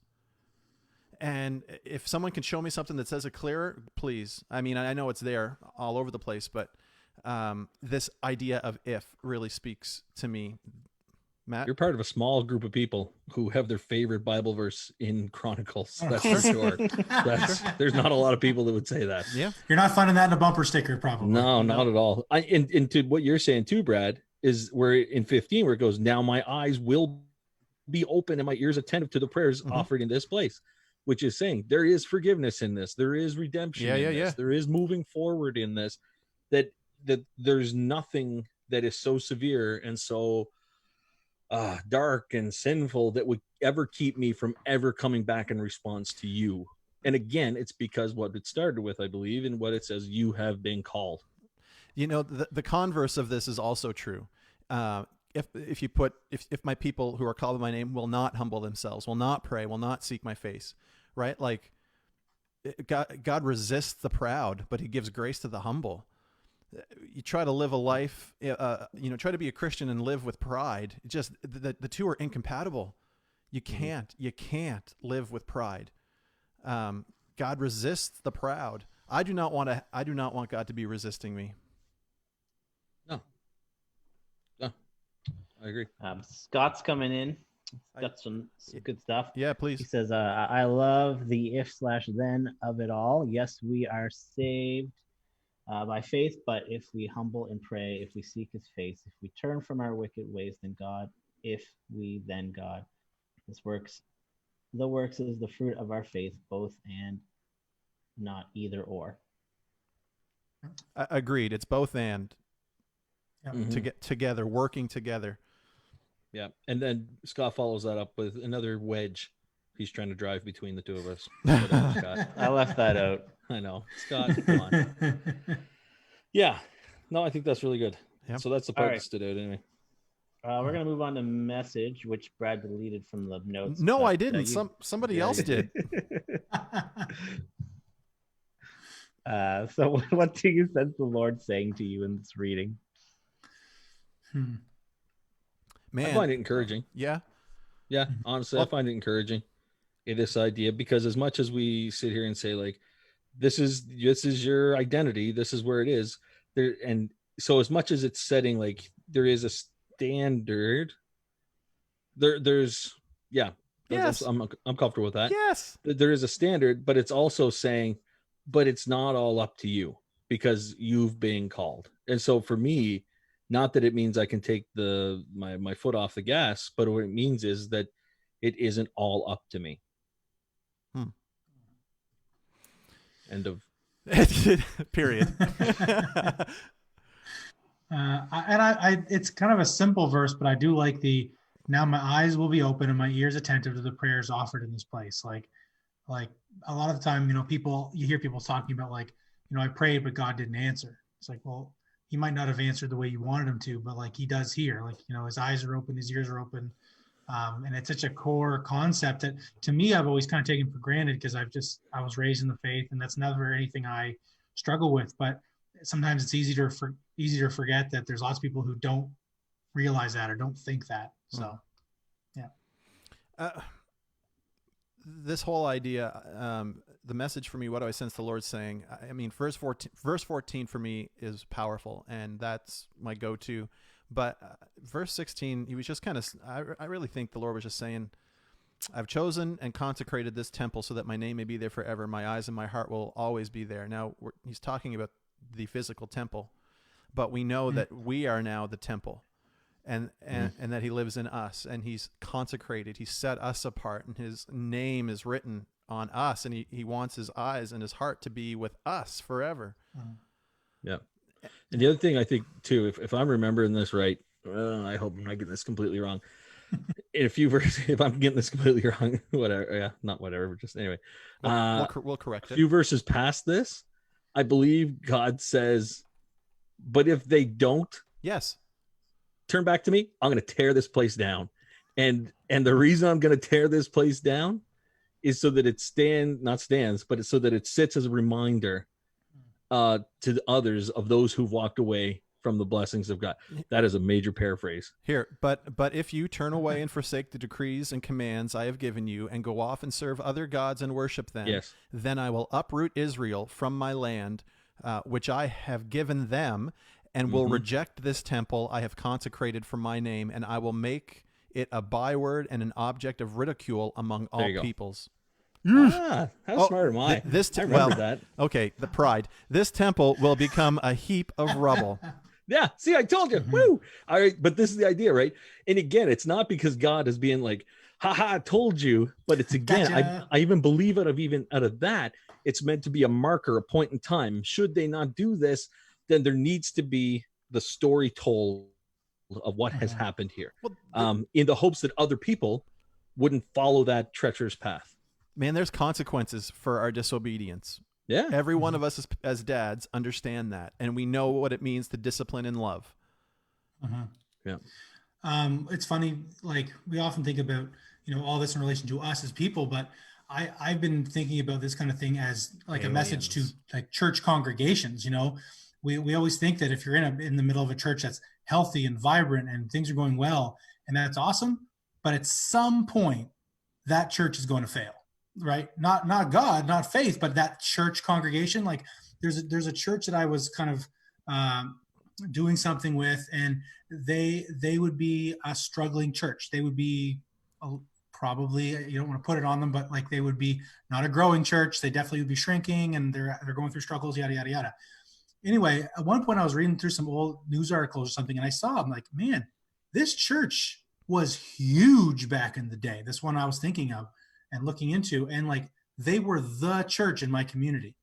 And if someone can show me something that says it clearer, please. I mean, I know it's there all over the place, but this idea of if really speaks to me. Matt? You're part of a small group of people who have their favorite Bible verse in Chronicles. That's for sure. There's not a lot of people that would say that. Yeah. You're not finding that in a bumper sticker, probably. No, not at all. And to what you're saying too, Brad, is where in 15, where it goes, now my eyes will be open and my ears attentive to the prayers offered in this place, which is saying there is forgiveness in this. There is redemption in this. There is moving forward in this, that there's nothing that is so severe and so dark and sinful that would ever keep me from ever coming back in response to you. And again, it's because what it started with, I believe, and what it says, you have been called. You know, the converse of this is also true. If my people who are called by my name will not humble themselves, will not pray, will not seek my face, right? Like God resists the proud, but he gives grace to the humble. You try to live a life, try to be a Christian and live with pride. Just the two are incompatible. You can't live with pride. God resists the proud. I do not want God to be resisting me. No, I agree. Scott's coming in. Got some good stuff. Yeah, please. He says, I love the if/then of it all. Yes, we are saved by faith, but if we humble and pray, if we seek his face, if we turn from our wicked ways, then God, if we, then God. The works is the fruit of our faith, both and not either or. Agreed. It's both and. To get together, working together. Yeah. And then Scott follows that up with another wedge he's trying to drive between the two of us. Scott. I left that out. I know. Scott, come on. Yeah. No, I think that's really good. Yep. So that's the part that stood out anyway. We're going to move on to message, which Brad deleted from the notes. No, I didn't. Somebody else did. So what do you sense the Lord saying to you in this reading? Man, I find it encouraging. Yeah. Honestly, I find it encouraging. This idea, because as much as we sit here and say like, this is your identity, this is where it is there, and so as much as it's setting like there is a standard, there's yes, I'm comfortable with that. Yes, there is a standard, but it's also saying, but it's not all up to you because you've been called. And so for me, not that it means I can take my foot off the gas, but what it means is that it isn't all up to me. End of. Period. It's kind of a simple verse, but I do like now my eyes will be open and my ears attentive to the prayers offered in this place. Like a lot of the time, you hear people talking about like, I prayed, but God didn't answer. It's like, well, he might not have answered the way you wanted him to, but like he does here, like, his eyes are open, his ears are open. And it's such a core concept that to me, I've always kind of taken for granted because I was raised in the faith, and that's never anything I struggle with. But sometimes it's easier to forget that there's lots of people who don't realize that or don't think that. So, yeah. This whole idea, the message for me, what do I sense the Lord saying? I mean, verse 14 for me is powerful, and that's my go-to. But verse 16, he was just kind of, I really think the Lord was just saying, I've chosen and consecrated this temple so that my name may be there forever. My eyes and my heart will always be there. Now, he's talking about the physical temple, but we know that we are now the temple, and that he lives in us, and he's consecrated. He set us apart, and his name is written on us, and he wants his eyes and his heart to be with us forever. Yeah. And the other thing I think too, if I'm remembering this right, I hope I'm not getting this completely wrong. In a few verses, if I'm getting this completely wrong, whatever, yeah, not whatever, but just anyway. We'll correct it. A few verses past this, I believe God says, but if they don't, yes, turn back to me, I'm going to tear this place down. And the reason I'm going to tear this place down is so that it but it's so that it sits as a reminder to the others of those who've walked away from the blessings of God. That is a major paraphrase here. But if you turn away and forsake the decrees and commands I have given you, and go off and serve other gods and worship them, yes, then I will uproot Israel from my land, which I have given them, and will reject this temple I have consecrated for my name, and I will make it a byword and an object of ridicule among all peoples. How smart am I? I remember that. Okay, the pride. This temple will become a heap of rubble. Yeah, see, I told you. Woo! All right, but this is the idea, right? And again, it's not because God is being like, haha, I told you, but it's again, Gotcha. I even believe out of that, it's meant to be a marker, a point in time. Should they not do this, then there needs to be the story told of what has happened here, in the hopes that other people wouldn't follow that treacherous path. Man, there's consequences for our disobedience. Yeah. Every one of us as dads understand that, and we know what it means to discipline and love. Yeah. It's funny, like we often think about, all this in relation to us as people, but I've been thinking about this kind of thing as like a message to like church congregations. We always think that if you're in the middle of a church that's healthy and vibrant and things are going well, and that's awesome, but at some point that church is going to fail. Right? Not God, not faith, but that church congregation. Like there's a church that I was kind of doing something with, and they would be a struggling church. They would be probably, you don't want to put it on them, but like they would be not a growing church. They definitely would be shrinking, and they're going through struggles, yada yada yada. Anyway, at one point I was reading through some old news articles or something, and I saw, I'm like, man, this church was huge back in the day. This one I was thinking of and looking into, and like they were the church in my community,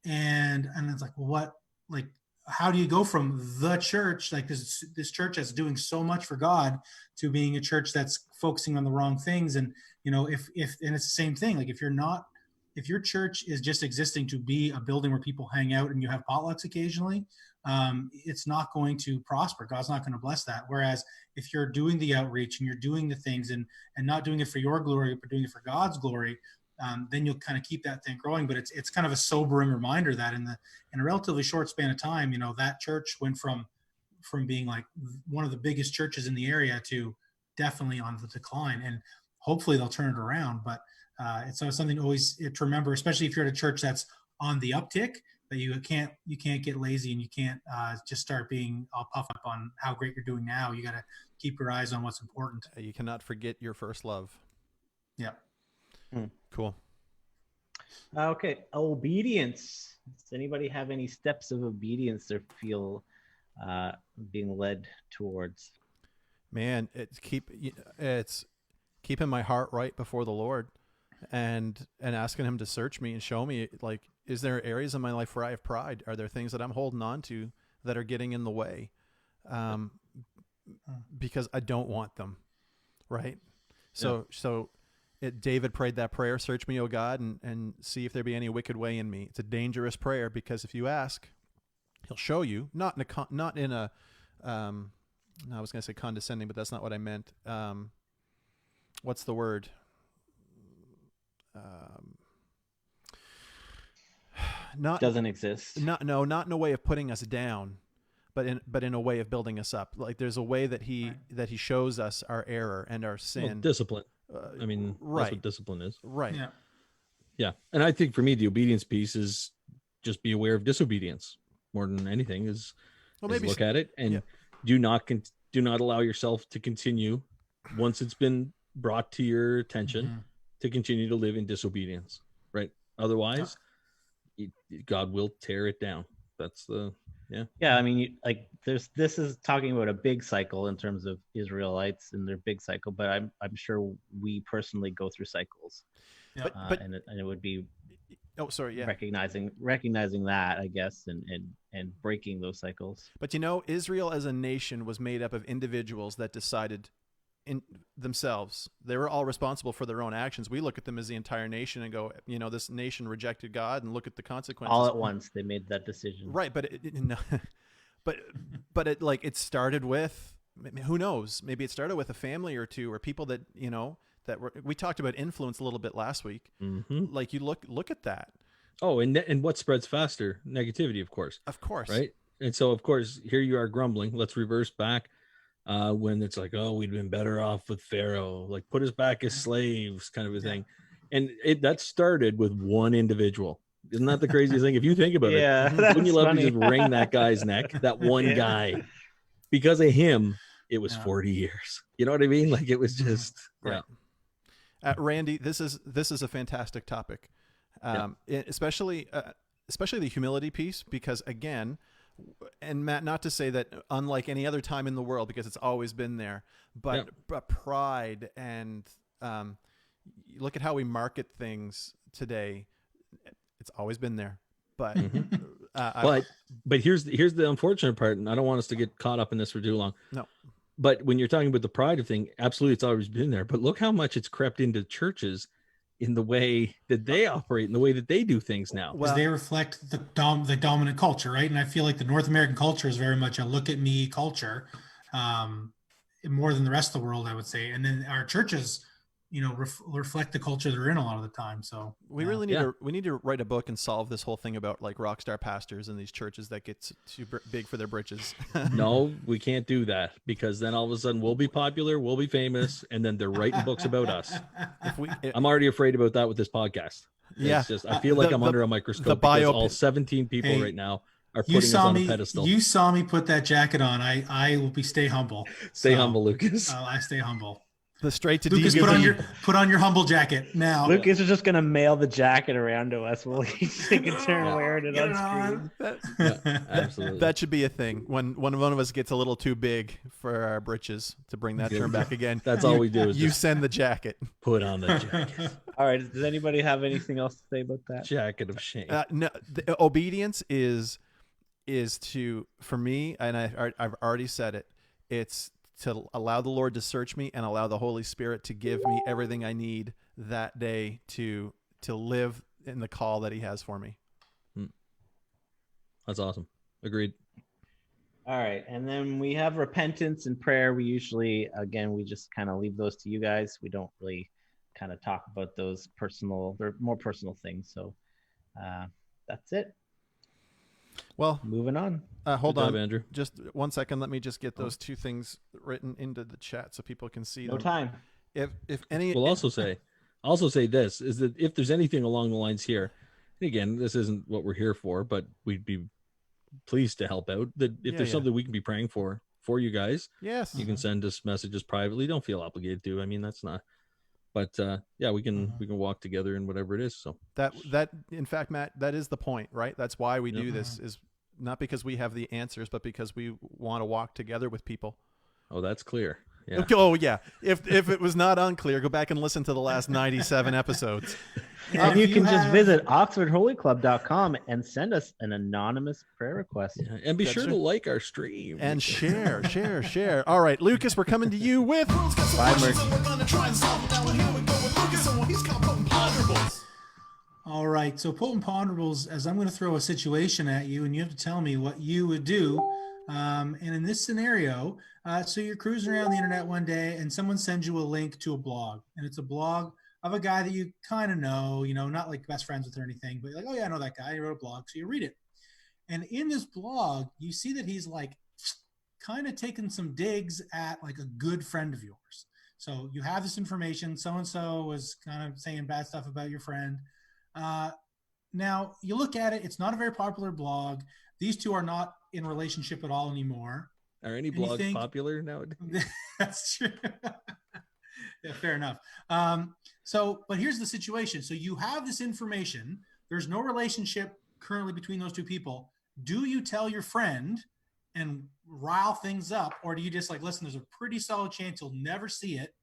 and it's like, well, what, like, how do you go from the church, like this church that's doing so much for God, to being a church that's focusing on the wrong things? And if and it's the same thing, like if your church is just existing to be a building where people hang out and you have potlucks occasionally, it's not going to prosper. God's not going to bless that. Whereas if you're doing the outreach and you're doing the things and not doing it for your glory, but doing it for God's glory, then you'll kind of keep that thing growing. But it's kind of a sobering reminder that in a relatively short span of time, that church went from being like one of the biggest churches in the area to definitely on the decline. And hopefully they'll turn it around. But it's something always to remember, especially if you're at a church that's on the uptick, that you can't get lazy, and you can't just start being all puffed up on how great you're doing now. You got to keep your eyes on what's important. You cannot forget your first love. Yeah. Cool. Okay. Obedience. Does anybody have any steps of obedience they feel being led towards? Man, it's keeping my heart right before the Lord. and asking him to search me and show me, like, is there areas in my life where I have pride? Are there things that I'm holding on to that are getting in the way? Because I don't want them. Right. So David prayed that prayer, search me, O God, and see if there be any wicked way in me. It's a dangerous prayer because if you ask, he'll show you, not in a I was going to say condescending, but that's not what I meant. What's the word? Not Doesn't exist. Not in a way of putting us down, but in a way of building us up. Like there's a way that he shows us our error and our sin. Well, discipline. I mean, right. That's what discipline is. Right. Yeah. Yeah. And I think for me, the obedience piece is just be aware of disobedience more than anything is maybe look at it and do not allow yourself to continue once it's been brought to your attention to continue to live in disobedience. Right. Otherwise, God will tear it down. That's the, Yeah. I mean, this is talking about a big cycle in terms of Israelites and their big cycle, but I'm sure we personally go through cycles. Yeah. But and it would be recognizing that, I guess, and breaking those cycles. But Israel as a nation was made up of individuals that decided in themselves. They were all responsible for their own actions. We look at them as the entire nation and go, this nation rejected God, and look at the consequences. All at once, they made that decision. Right, but it started with, who knows? Maybe it started with a family or two, or people that we talked about influence a little bit last week. Mm-hmm. Like you look at that. Oh, and what spreads faster? Negativity, of course. Of course. Right. And so, of course, here you are grumbling. Let's reverse back. When it's like, oh, we'd been better off with Pharaoh, like put us back as slaves kind of a thing. And that started with one individual. Isn't that the craziest thing? If you think about it, wouldn't you love to just wring that guy's neck, that one guy? Because of him, it was 40 years. You know what I mean? Like it was just, right. Randy, this is a fantastic topic. Especially the humility piece, because again, and Matt, not to say that unlike any other time in the world, because it's always been there, but pride and look at how we market things today. It's always been there, but but here's the unfortunate part, and I don't want us to get caught up in this for too long. No, but when you're talking about the pride of thing, absolutely, it's always been there. But look how much it's crept into churches in the way that they operate, in the way that they do things now. Because they reflect the dominant culture, right? And I feel like the North American culture is very much a look at me culture, more than the rest of the world, I would say. And then our churches, reflect the culture they're in a lot of the time. So we really need to write a book and solve this whole thing about like rock star pastors and these churches that get too big for their britches. No, we can't do that, because then all of a sudden we'll be popular, we'll be famous, and then they're writing books about us. I'm already afraid about that with this podcast. Yeah, it's just I feel like I'm under a microscope because all 17 people right now are putting us on a pedestal. You saw me put that jacket on. I will stay humble. Stay humble, Lucas. I stay humble. The straight to Lucas, DVD. put on your humble jacket now. Lucas is just gonna mail the jacket around to us while he's taking turn wearing it on screen. Absolutely. That should be a thing. When one of us gets a little too big for our britches, to bring that term back again. That's all we do. Is you send the jacket. Put on the jacket. All right. Does anybody have anything else to say about that? Jacket of shame. No, the obedience is to, for me, and I've already said it. It's to allow the Lord to search me and allow the Holy Spirit to give me everything I need that day to live in the call that He has for me. That's awesome. Agreed. All right. And then we have repentance and prayer. We usually, again, we just kind of leave those to you guys. We don't really kind of talk about those they're more personal things. So that's it. Well, moving on. Hold on, Andrew. Just 1 second. Let me just get those two things written into the chat so people can see them. No time. If any, we'll also say this is that if there's anything along the lines here, and again, this isn't what we're here for, but we'd be pleased to help out. That if there's something we can be praying for you guys, yes, you can send us messages privately. Don't feel obligated to. I mean, that's not. But we can walk together in whatever it is. So that in fact, Matt, that is the point, right? That's why we do this, is not because we have the answers, but because we want to walk together with people. Oh, that's clear. Yeah. Oh yeah. If it was not unclear, go back and listen to the last 97 episodes. And If you can just have- visit oxfordholyclub.com and send us an anonymous prayer request. Yeah, and be That's sure right. to like our stream. And share. All right, Lucas, we're coming to you with. Bye, Merch. All right, so Potent Ponderables, as I'm going to throw a situation at you, and you have to tell me what you would do. And in this scenario, so you're cruising around the internet one day, and someone sends you a link to a blog, and it's a blog of a guy that you kind of know, not like best friends with or anything, but like, oh yeah, I know that guy. He wrote a blog, so you read it. And in this blog, you see that he's like kind of taking some digs at like a good friend of yours. So you have this information. So-and-so was kind of saying bad stuff about your friend. Now you look at it, it's not a very popular blog. These two are not in relationship at all anymore. Are any And you blogs think- popular nowadays? That's true. Yeah, fair enough. But here's the situation. So you have this information. There's no relationship currently between those two people. Do you tell your friend and rile things up, or do you just like, listen, there's a pretty solid chance you'll never see it.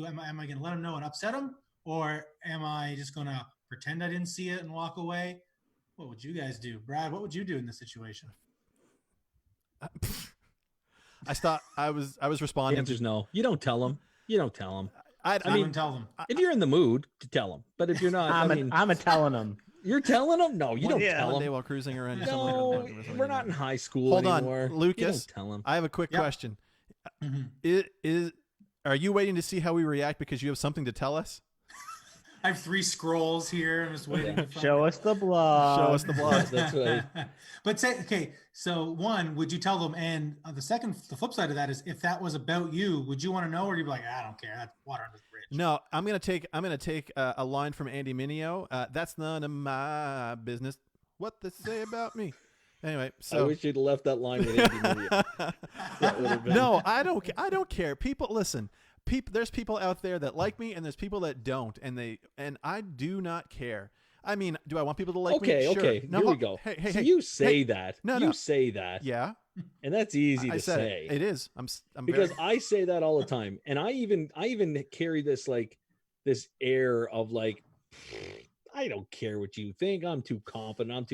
Am I going to let him know and upset him, or am I just going to pretend I didn't see it and walk away? What would you guys do? Brad, what would you do in this situation? I was responding. The answer's no. You don't tell them. You don't tell them. I mean, wouldn't tell them. If you're in the mood, to tell them. But if you're not, I'm a telling them. you're telling them. No, you don't tell one day them. while cruising around. No, we're not in high school Hold anymore. on, Lucas. You don't tell them. I have a quick Yep. question. Mhm. Are you waiting to see how we react because you have something to tell us? I have 3 scrolls here. I'm just waiting to find Show us the blog. Show us the blog. That's right. But say, okay, so one, would you tell them? And the flip side of that is, if that was about you, would you want to know, or you'd be like, I don't care, that's water under the bridge? No, I'm gonna take a line from Andy Mineo. That's none of my business. What they say about me. Anyway, I so wish you'd left that line with Andy Media. That would have been. no, I don't care. People, listen. There's people out there that like me, and there's people that don't, and I do not care. I mean, do I want people to like me? Sure. Okay. No, Here we go. Hey, So hey, you say hey. that. No, you no. say that. Yeah, And that's easy I to said say. it. It is. I'm Because very, I say that all the time, and I even carry this this air of like, I don't care what you think. I'm too confident.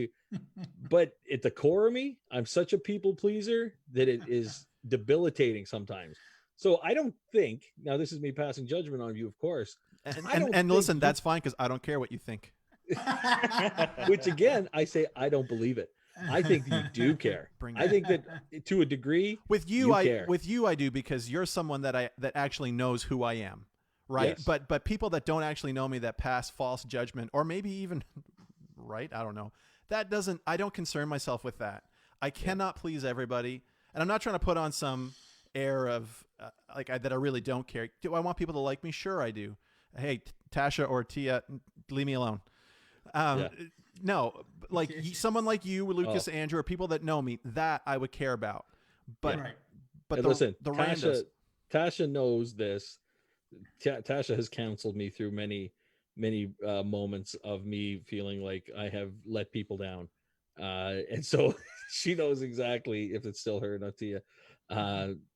But at the core of me, I'm such a people pleaser that it is debilitating sometimes. So I don't think, now this is me passing judgment on you, of course. I don't and think listen, you- that's fine because I don't care what you think. Which again, I say I don't believe it. I think you do care. Bring I think that to a degree, With you, care. I do because you're someone that actually knows who I am, right? Yes. But people that don't actually know me, that pass false judgment, or maybe even right, I don't know. I don't concern myself with that. I cannot please everybody, and I'm not trying to put on some air of that I really don't care. Do I want people to like me? Sure, I do. Hey, Tasha or Tia, leave me alone. No, like someone like you, Lucas, Andrew, or people that know me, that I would care about. But Right. but and the, listen, the randos. Tasha knows this. Tasha has counseled me through many moments of me feeling like I have let people down, and so she knows exactly, if it's still her, not Tia,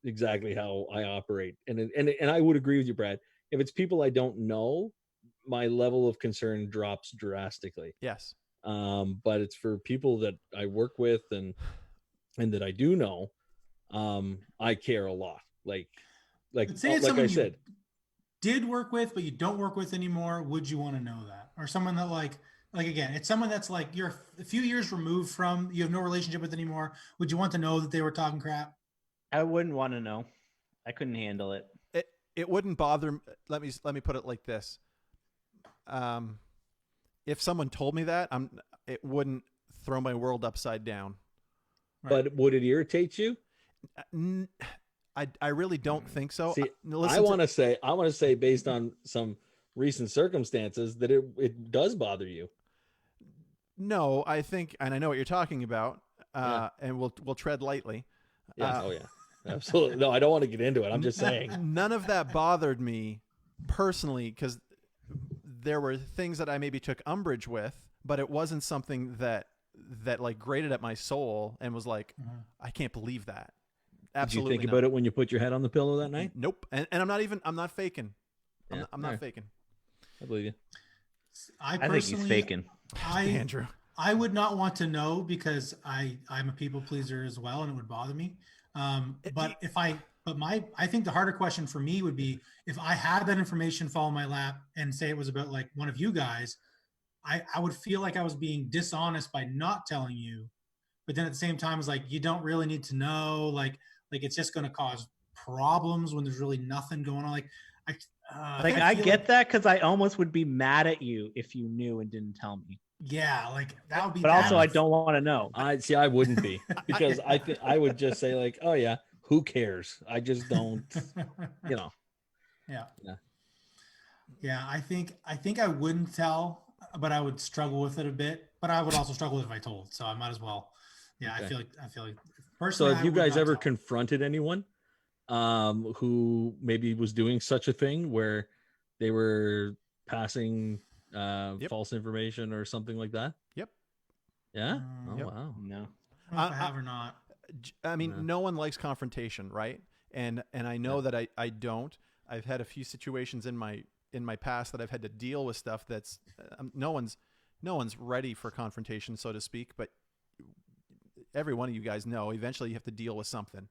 exactly how I operate. And I would agree with you, Brad. If it's people I don't know, my level of concern drops drastically. Yes. But it's for people that I work with and that I do know. I care a lot. Like But say it's I someone said, you did work with, but you don't work with anymore. Would you want to know that? Or someone that like again, it's someone that's like you're a few years removed from, you have no relationship with anymore. Would you want to know that they were talking crap? I wouldn't want to know. I couldn't handle it. It wouldn't bother. Let me put it like this. If someone told me that, it wouldn't throw my world upside down. but would it irritate you? I really don't think so. See, Listen I want to say based on some recent circumstances that it does bother you. No, I think, and I know what you're talking about. Yeah. And we'll tread lightly. Yeah. Oh yeah. Absolutely. No, I don't want to get into it. I'm just saying. None of that bothered me personally because there were things that I maybe took umbrage with, but it wasn't something that like grated at my soul and was like, I can't believe that. Absolutely. Did you think about it when you put your head on the pillow that night? Nope. And I'm not faking. I'm not faking. I believe you. I I think he's personally, faking. Andrew. I would not want to know because I'm a people pleaser as well, and it would bother me. But I think the harder question for me would be if I had that information fall in my lap and say it was about like one of you guys, I would feel like I was being dishonest by not telling you. But then at the same time, it's like you don't really need to know. Like it's just going to cause problems when there's really nothing going on. Like I get that because I almost would be mad at you if you knew and didn't tell me. Yeah, like that would be. But also, I don't want to know. I wouldn't be, because I would just say like, oh yeah, who cares? I just don't, you know. Yeah. I think I wouldn't tell, but I would struggle with it a bit. But I would also struggle if I told. So I might as well. Yeah, okay. I feel like personally. So have you guys ever tell. confronted anyone who maybe was doing such a thing where they were passing false information or something like that? Yep. Yeah. Yep. Wow. No. I don't know if I have or not. I mean, no one likes confrontation, right? And I know that I don't. I've had a few situations in my past that I've had to deal with stuff that's no one's ready for confrontation, so to speak. But every one of you guys know eventually you have to deal with something,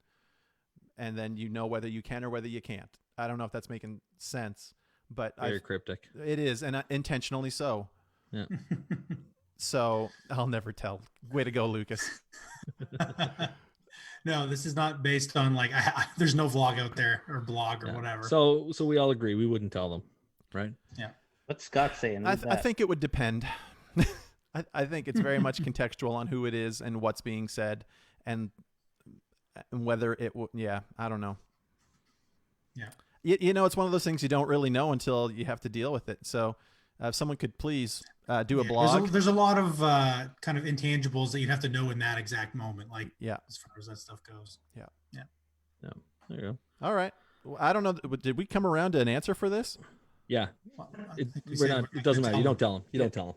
and then you know whether you can or whether you can't. I don't know if that's making sense, but very cryptic. It is, and intentionally so. Yeah. So I'll never tell. Way to go, Lucas. No, this is not based on like there's no vlog out there or blog or whatever. So we all agree we wouldn't tell them, right? Yeah. What's Scott saying? I think it would depend. I think it's very much contextual on who it is and what's being said, and whether it would. Yeah, I don't know. Yeah. You know, it's one of those things you don't really know until you have to deal with it. So if someone could please do a blog. There's a lot of kind of intangibles that you'd have to know in that exact moment. Like, as far as that stuff goes. Yeah. There you go. All right. Well, I don't know. Did we come around to an answer for this? Yeah. It doesn't matter. You don't tell them. You don't tell them.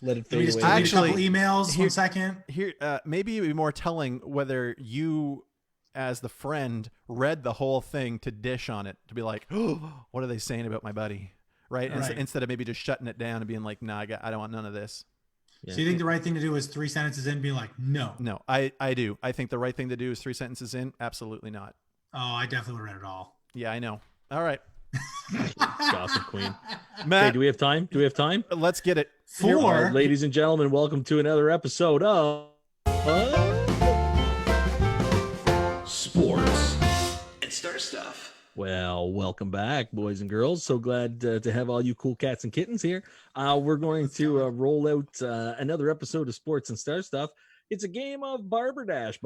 Let it fade away. Actually, a couple emails. 1 second. Here, maybe it'd be more telling whether you, as the friend, read the whole thing to dish on it, to be like, oh, what are they saying about my buddy? Right? Instead of maybe just shutting it down and being like, nah, I don't want none of this. Yeah. So you think the right thing to do is 3 sentences in, being like, no? No, I do. I think the right thing to do is 3 sentences in. Absolutely not. Oh, I definitely would have read it all. Yeah, I know. All right. Gossip queen. Matt, hey, do we have time? Let's get it. Ladies and gentlemen, welcome to another episode of Sports and Star Stuff. Well, welcome back, boys and girls. So glad to have all you cool cats and kittens here. We're going to roll out another episode of Sports and Star Stuff. It's a game of Balderdash,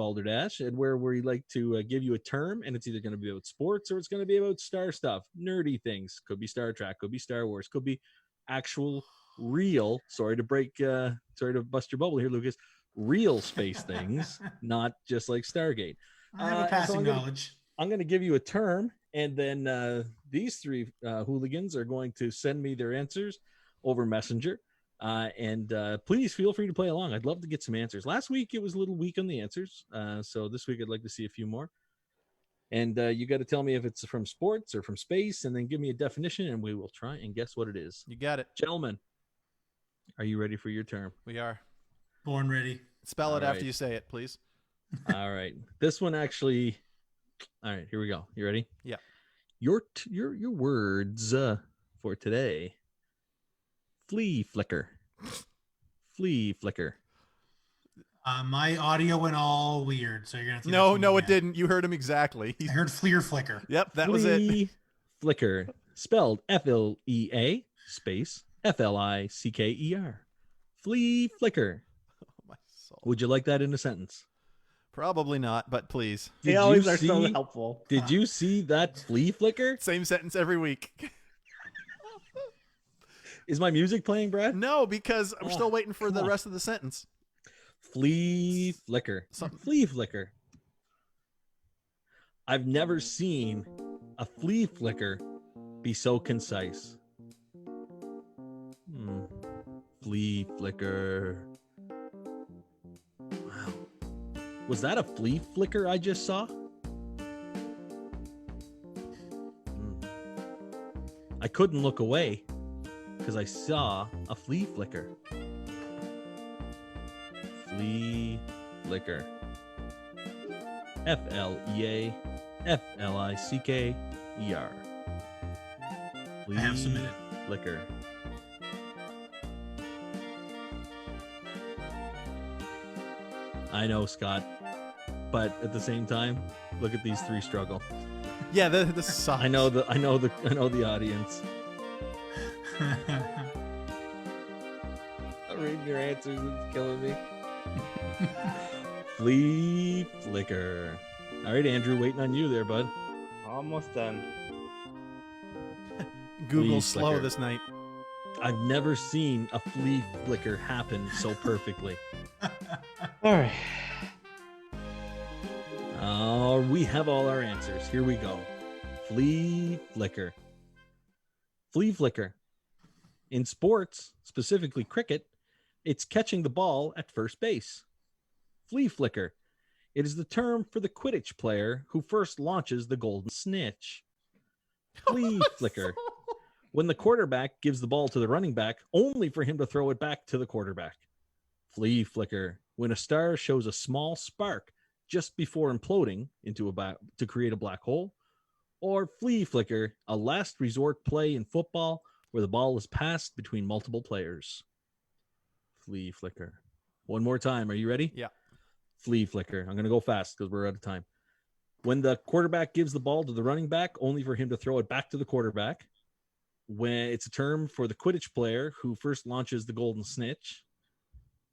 and where we like to give you a term, and it's either going to be about sports or it's going to be about star stuff, nerdy things. Could be Star Trek, could be Star Wars, could be actual, real. Sorry to bust your bubble here, Lucas. Real space things, not just like Stargate. I have a passing knowledge. I'm going to give you a term, and then these three hooligans are going to send me their answers over Messenger. And please feel free to play along. I'd love to get some answers. Last week it was a little weak on the answers, so this week I'd like to see a few more. And you got to tell me if it's from sports or from space, and then give me a definition, and we will try and guess what it is. You got it. Gentlemen, are you ready for your term? We are. Born ready. Spell it after you say it, please. All right. This one actually... All right, here we go. You ready? Yeah. Your words for today. Flea flicker. Flea flicker. My audio went all weird, so you're gonna have to. No, it didn't. You heard him exactly. I heard fleer flicker. Yep, that was it. Flea flicker, spelled FLEA space FLICKER. Flea flicker. Oh, my soul. Would you like that in a sentence? Probably not, but please. They always are so helpful. Did you see that flea flicker? Same sentence every week. Is my music playing, Brad? No, because I'm still waiting for the rest of the sentence. Flea flicker. Flea flicker. I've never seen a flea flicker be so concise. Flea flicker. Wow. Was that a flea flicker I just saw? I couldn't look away because I saw a flea flicker. Flea flicker. FLEAFLICKER. I have submitted. Flicker. I know, Scott, but at the same time, look at these three struggle. Yeah, this sucks. I know the audience. I'm reading your answers, it's killing me. Flea flicker. All right, Andrew, waiting on you there, bud. Almost done. Google's Flea slow flicker. this night. I've never seen a flea flicker happen so perfectly. All right. We have all our answers. Here we go. Flea flicker. Flea flicker. In sports, specifically cricket, it's catching the ball at first base. Flea flicker. It is the term for the Quidditch player who first launches the golden snitch. Flea flicker. When the quarterback gives the ball to the running back, only for him to throw it back to the quarterback. Flea flicker. When a star shows a small spark just before imploding into to create a black hole. Or flea flicker, a last resort play in football where the ball is passed between multiple players. Flea flicker. One more time. Are you ready? Yeah. Flea flicker. I'm going to go fast because we're out of time. When the quarterback gives the ball to the running back, only for him to throw it back to the quarterback. When it's a term for the Quidditch player who first launches the golden snitch.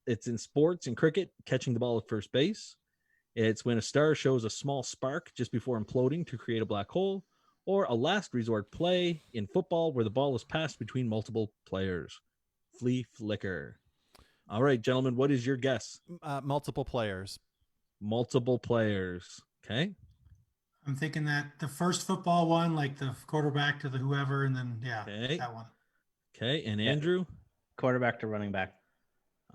It's in sports and cricket, catching the ball at first base. It's when a star shows a small spark just before imploding to create a black hole, or a last resort play in football where the ball is passed between multiple players. Flea flicker. All right, gentlemen, what is your guess? Multiple players. Multiple players. Okay. I'm thinking that the first football one, like the quarterback to the whoever, and then Okay. that one. Okay. And Andrew? Quarterback to running back.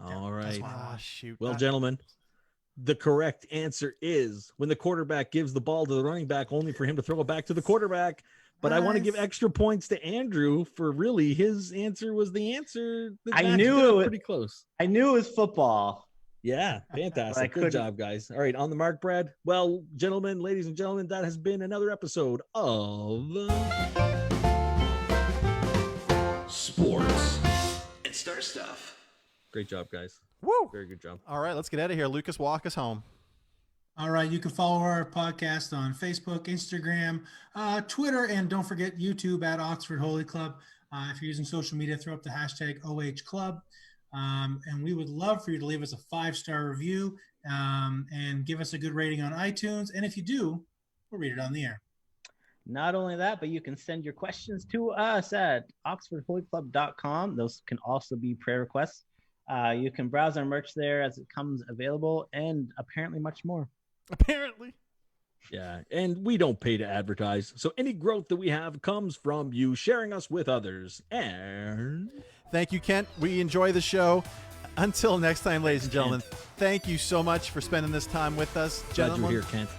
All that's right. one. Ah, shoot. Well, gentlemen, the correct answer is when the quarterback gives the ball to the running back only for him to throw it back to the quarterback. But I want to give Nice. extra points to Andrew for really his answer was the answer. That I matched knew it up it. pretty close. I knew it was football. Yeah, But I fantastic. Good couldn't- job, guys. All right, on the mark, Brad. Well, gentlemen, ladies and gentlemen, that has been another episode of Sports and Star Stuff. Great job, guys. Woo! Very good job. All right, let's get out of here. Lucas, walk us home. All right, you can follow our podcast on Facebook, Instagram, Twitter, and don't forget YouTube at Oxford Holy Club. If you're using social media, throw up the hashtag OH Club. And we would love for you to leave us a 5-star review and give us a good rating on iTunes. And if you do, we'll read it on the air. Not only that, but you can send your questions to us at oxfordholyclub.com. Those can also be prayer requests. You can browse our merch there as it comes available, and apparently much more. Apparently. Yeah, and we don't pay to advertise, so any growth that we have comes from you sharing us with others. And Thank you, Kent. We enjoy the show. Until next time, ladies and gentlemen, thank you so much for spending this time with us. glad Gentlemen, you're here, Kent.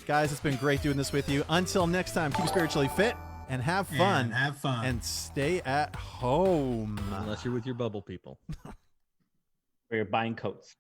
guys, it's been great doing this with you. Until next time, keep spiritually fit and have fun. And have fun. And stay at home. Unless you're with your bubble people. Or you're buying coats.